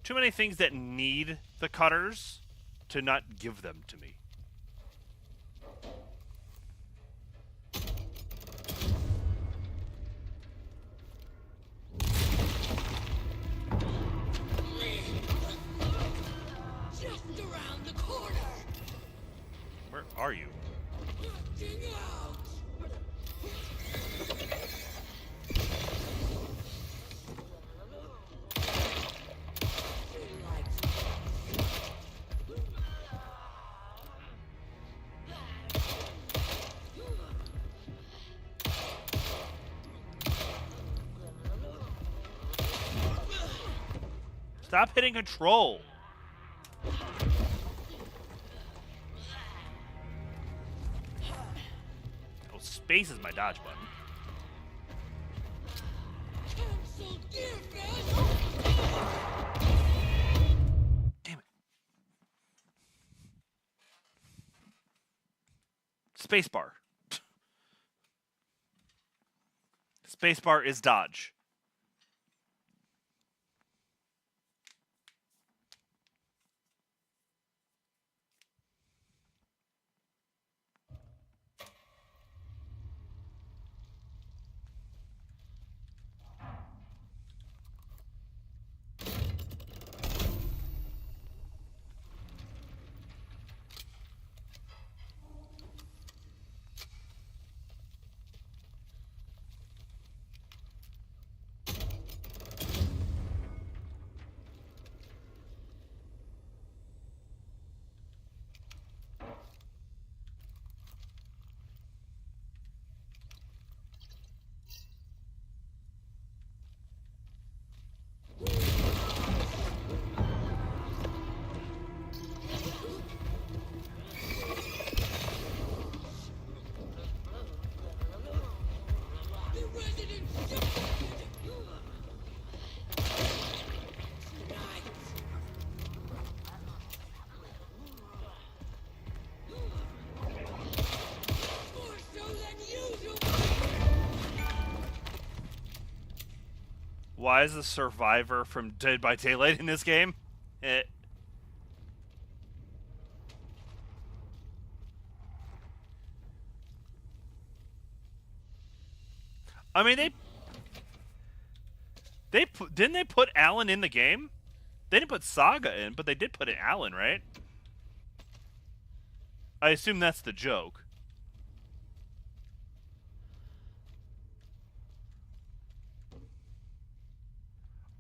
things that need the cutters to not give them to me. Just around the corner. Where are you? Looking out. Stop hitting control. Oh, space is my dodge button. Cancel defense. Damn it. Spacebar. Spacebar is dodge. Why is the survivor from Dead by Daylight in this game? I mean, didn't they put Alan in the game? They didn't put Saga in, but they did put in Alan, right? I assume that's the joke.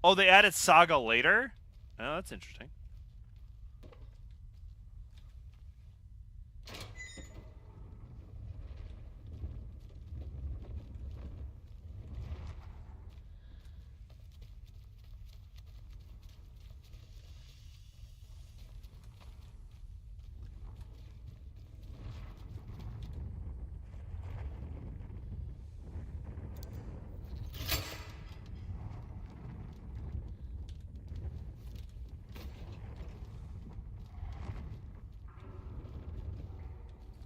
Oh, they added Saga later? Oh, that's interesting.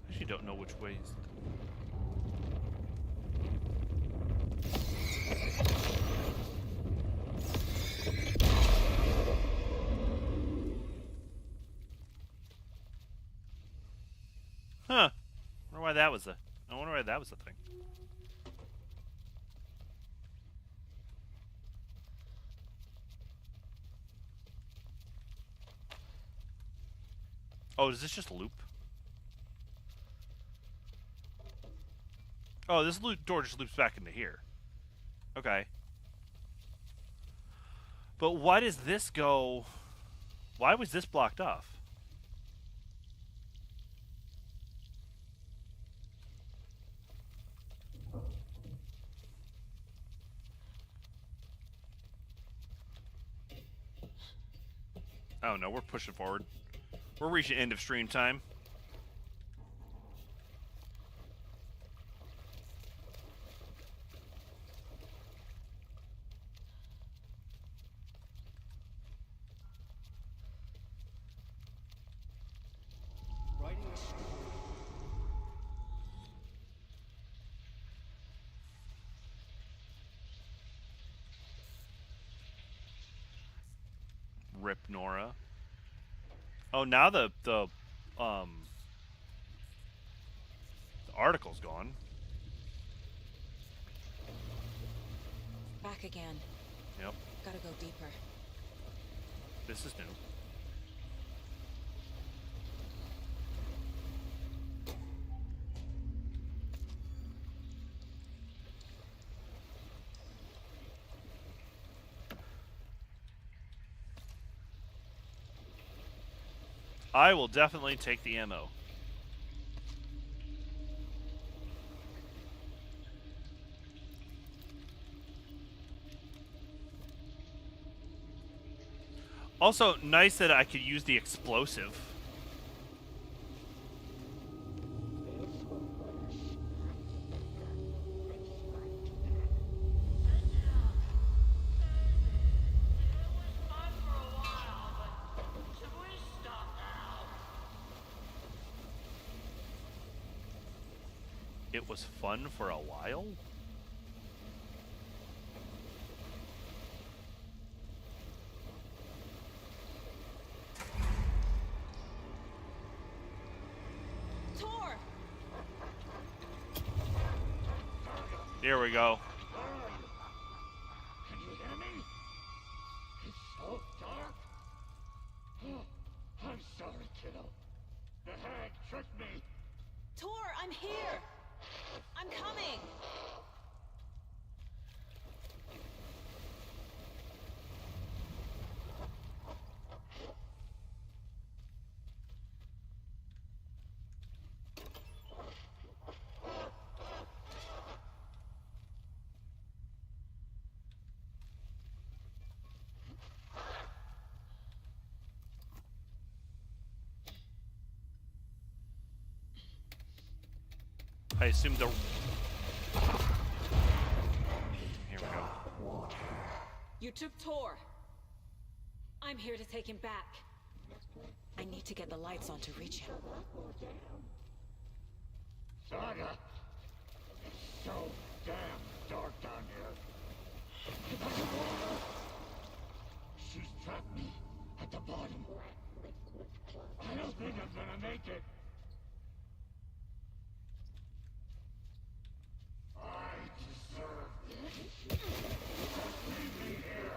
I actually don't know which ways. Huh. I wonder why that was a thing. Oh, does this just loop? Oh, this door just loops back into here. Okay. But why does this go... Why was this blocked off? Oh no, we're pushing forward. We're reaching end of stream time. Writing a story. Rip Nora. Oh, now the article's gone. Back again. Yep. Gotta go deeper. This is new. I will definitely take the ammo. Also, nice that I could use the explosive. It was fun for a while? Tor! Here we go. Can you hear me? It's so dark. I'm sorry, kiddo. The hag tricked me. Tor, I'm here! I'm coming! I assume the... Here we go. You took Tor. I'm here to take him back. I need to get the lights on to reach him. Saga! It's so damn dark down here. not gonna make it. I deserve this. Leave me here.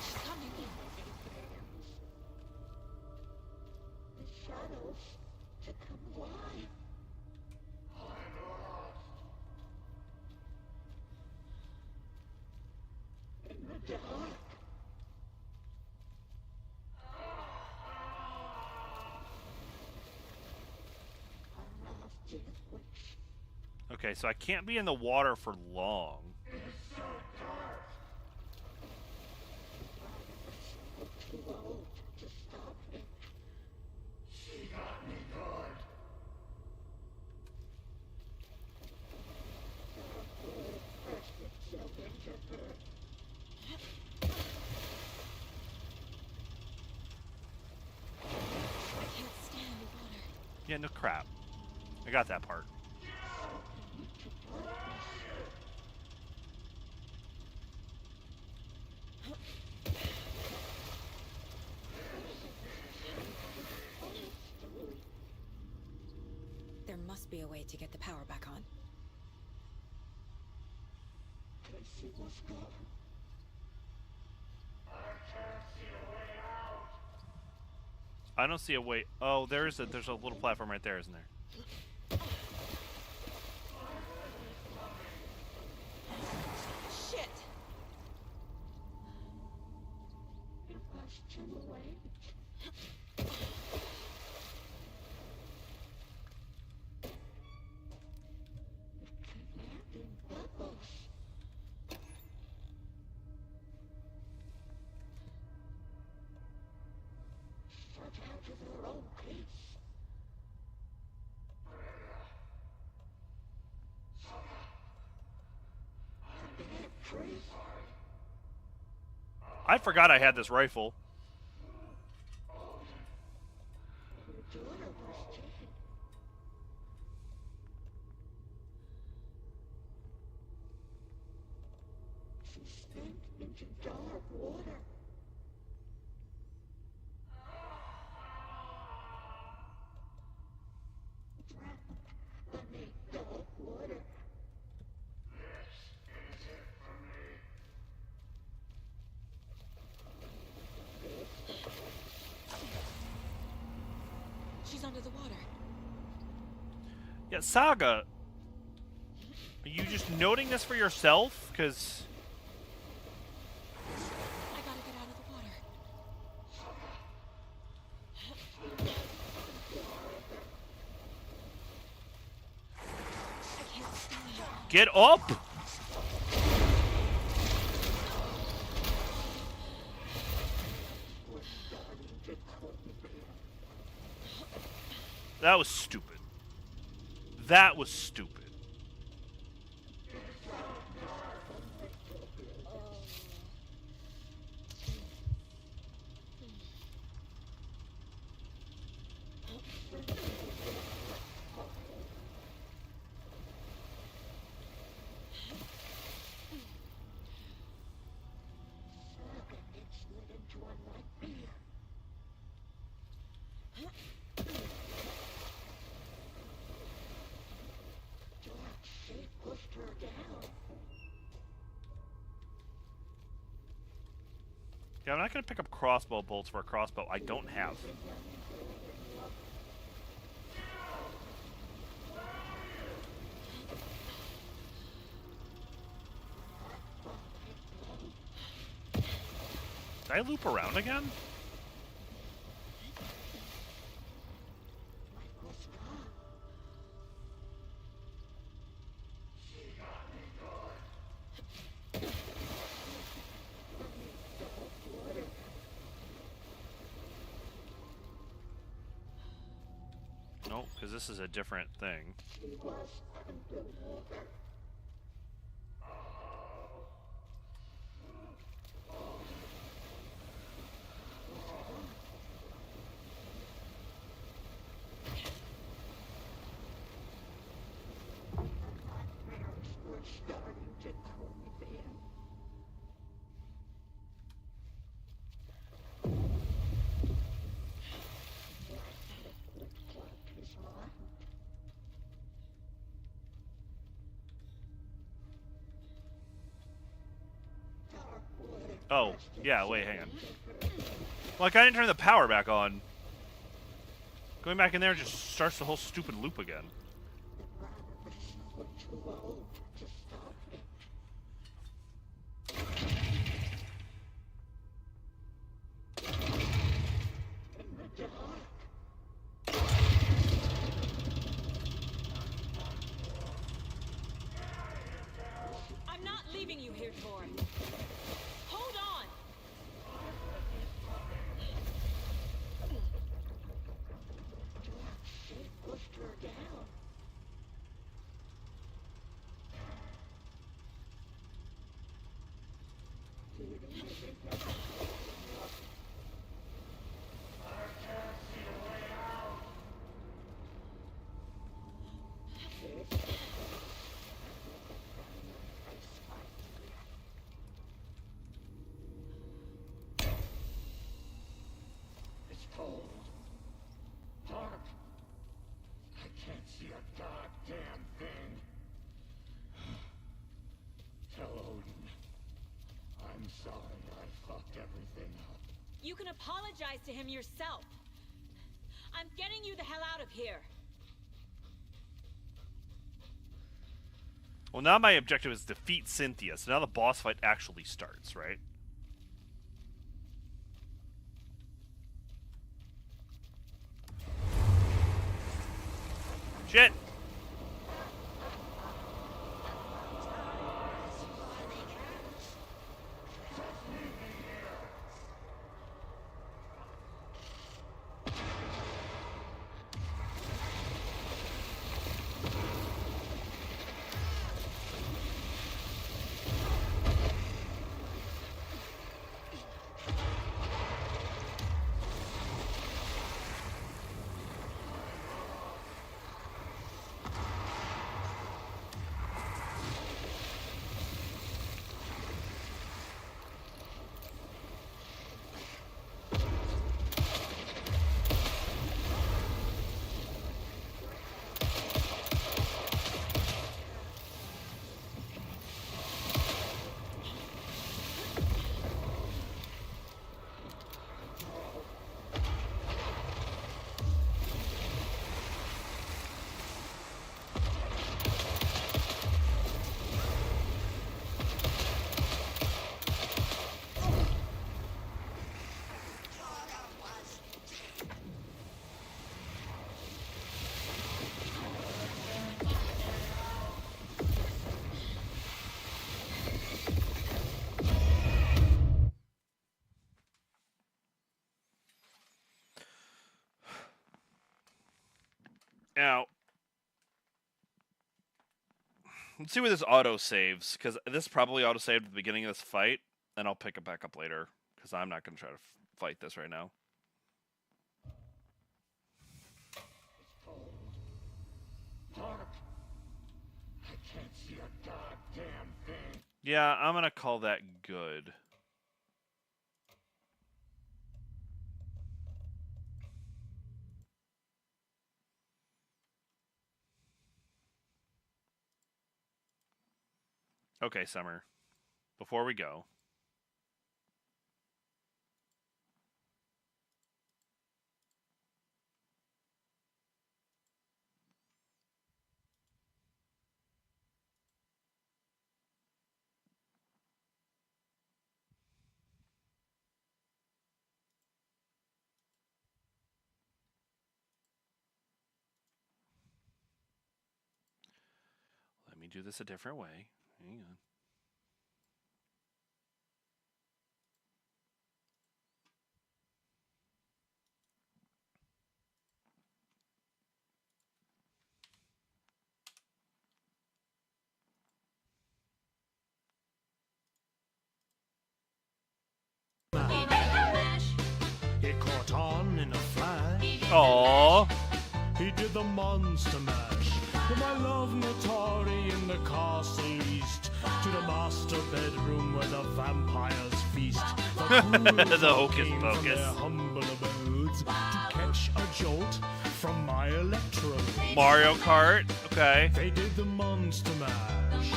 She's coming. The shadows to come alive. I'm lost. In the dark. Our last death wish. Okay, so I can't be in the water for long. It's so dark. Too old to stop it. She got me good. Pressed itself into her. I can't stand the water. Yeah, no crap. I got that part. There must be a way to get the power back on. Casey was gone. I don't see a way. Oh, there's a little platform right there, isn't there? Shit! It was too late. It came out in bubbles. Shut out of their own peace. The bad trees. I forgot I had this rifle. Your daughter was dead. She sank into dark water. Drowned beneath dark water. She's under the water. Yeah, Saga. Are you just noting this for yourself? Because I gotta get out of the water. I can't stand. get up. That was stupid. That was stupid. Yeah, I'm not going to pick up crossbow bolts for a crossbow I don't have. Did I loop around again? Nope, because this is a different thing. Oh, yeah, wait, hang on. Like, I didn't turn the power back on. Going back in there just starts the whole stupid loop again. I'm not leaving you here, Tor. Hold on! Pushed her down. It's cold. Dark. I can't see a goddamn thing. Tell Odin. I'm sorry I fucked everything up. You can apologize to him yourself. I'm getting you the hell out of here. Well, now my objective is defeat Cynthia, so now the boss fight actually starts, right? Shit! Now, let's see where this auto saves, because this probably auto saved at the beginning of this fight, and I'll pick it back up later, because I'm not going to try to fight this right now. Dark. I can't see a goddamn thing. Yeah, I'm going to call that good. Okay, Summer. Before we go. Let me do this a different way. Hang on. It caught on in a flash. Aww. He did the monster mash. With my love Notori in the castle east, to the master bedroom where the vampires feast. The hocus came pocus. from their humble abodes to catch a jolt from my electrode. Mario Kart. Okay. They did the monster mash.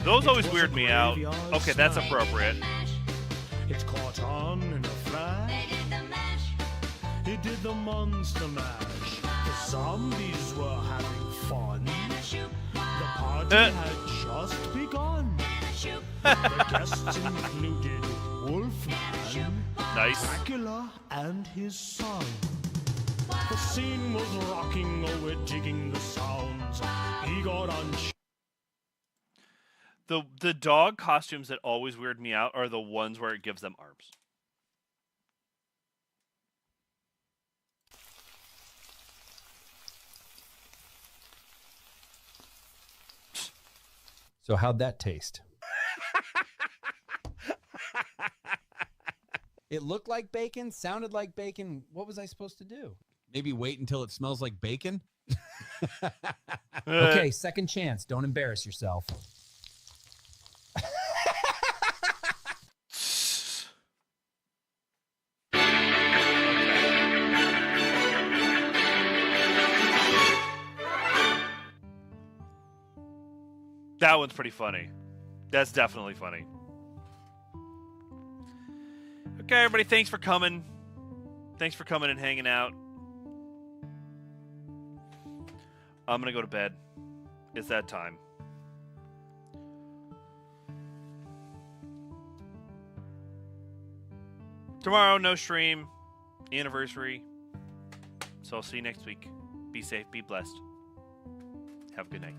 Those It always was weird a me out. graveyard Okay, that's smash. appropriate. caught on in a flash. They did the mash. He did the monster mash. The zombies were having fun. And a shoot. The party had just begun. And a shoot. The guests included Wolfman, Nice. Dracula, and his son. The scene was rocking, oh, we're digging the sounds. He got on. The dog costumes that always weird me out are the ones where it gives them arms. So how'd that taste? It looked like bacon, sounded like bacon. What was I supposed to do? Maybe wait until it smells like bacon? Okay, second chance. Don't embarrass yourself. That one's pretty funny. That's definitely funny. Okay, everybody, thanks for coming. Thanks for coming and hanging out. I'm going to go to bed. It's that time. Tomorrow, no stream. Anniversary. So I'll see you next week. Be safe, be blessed. Have a good night.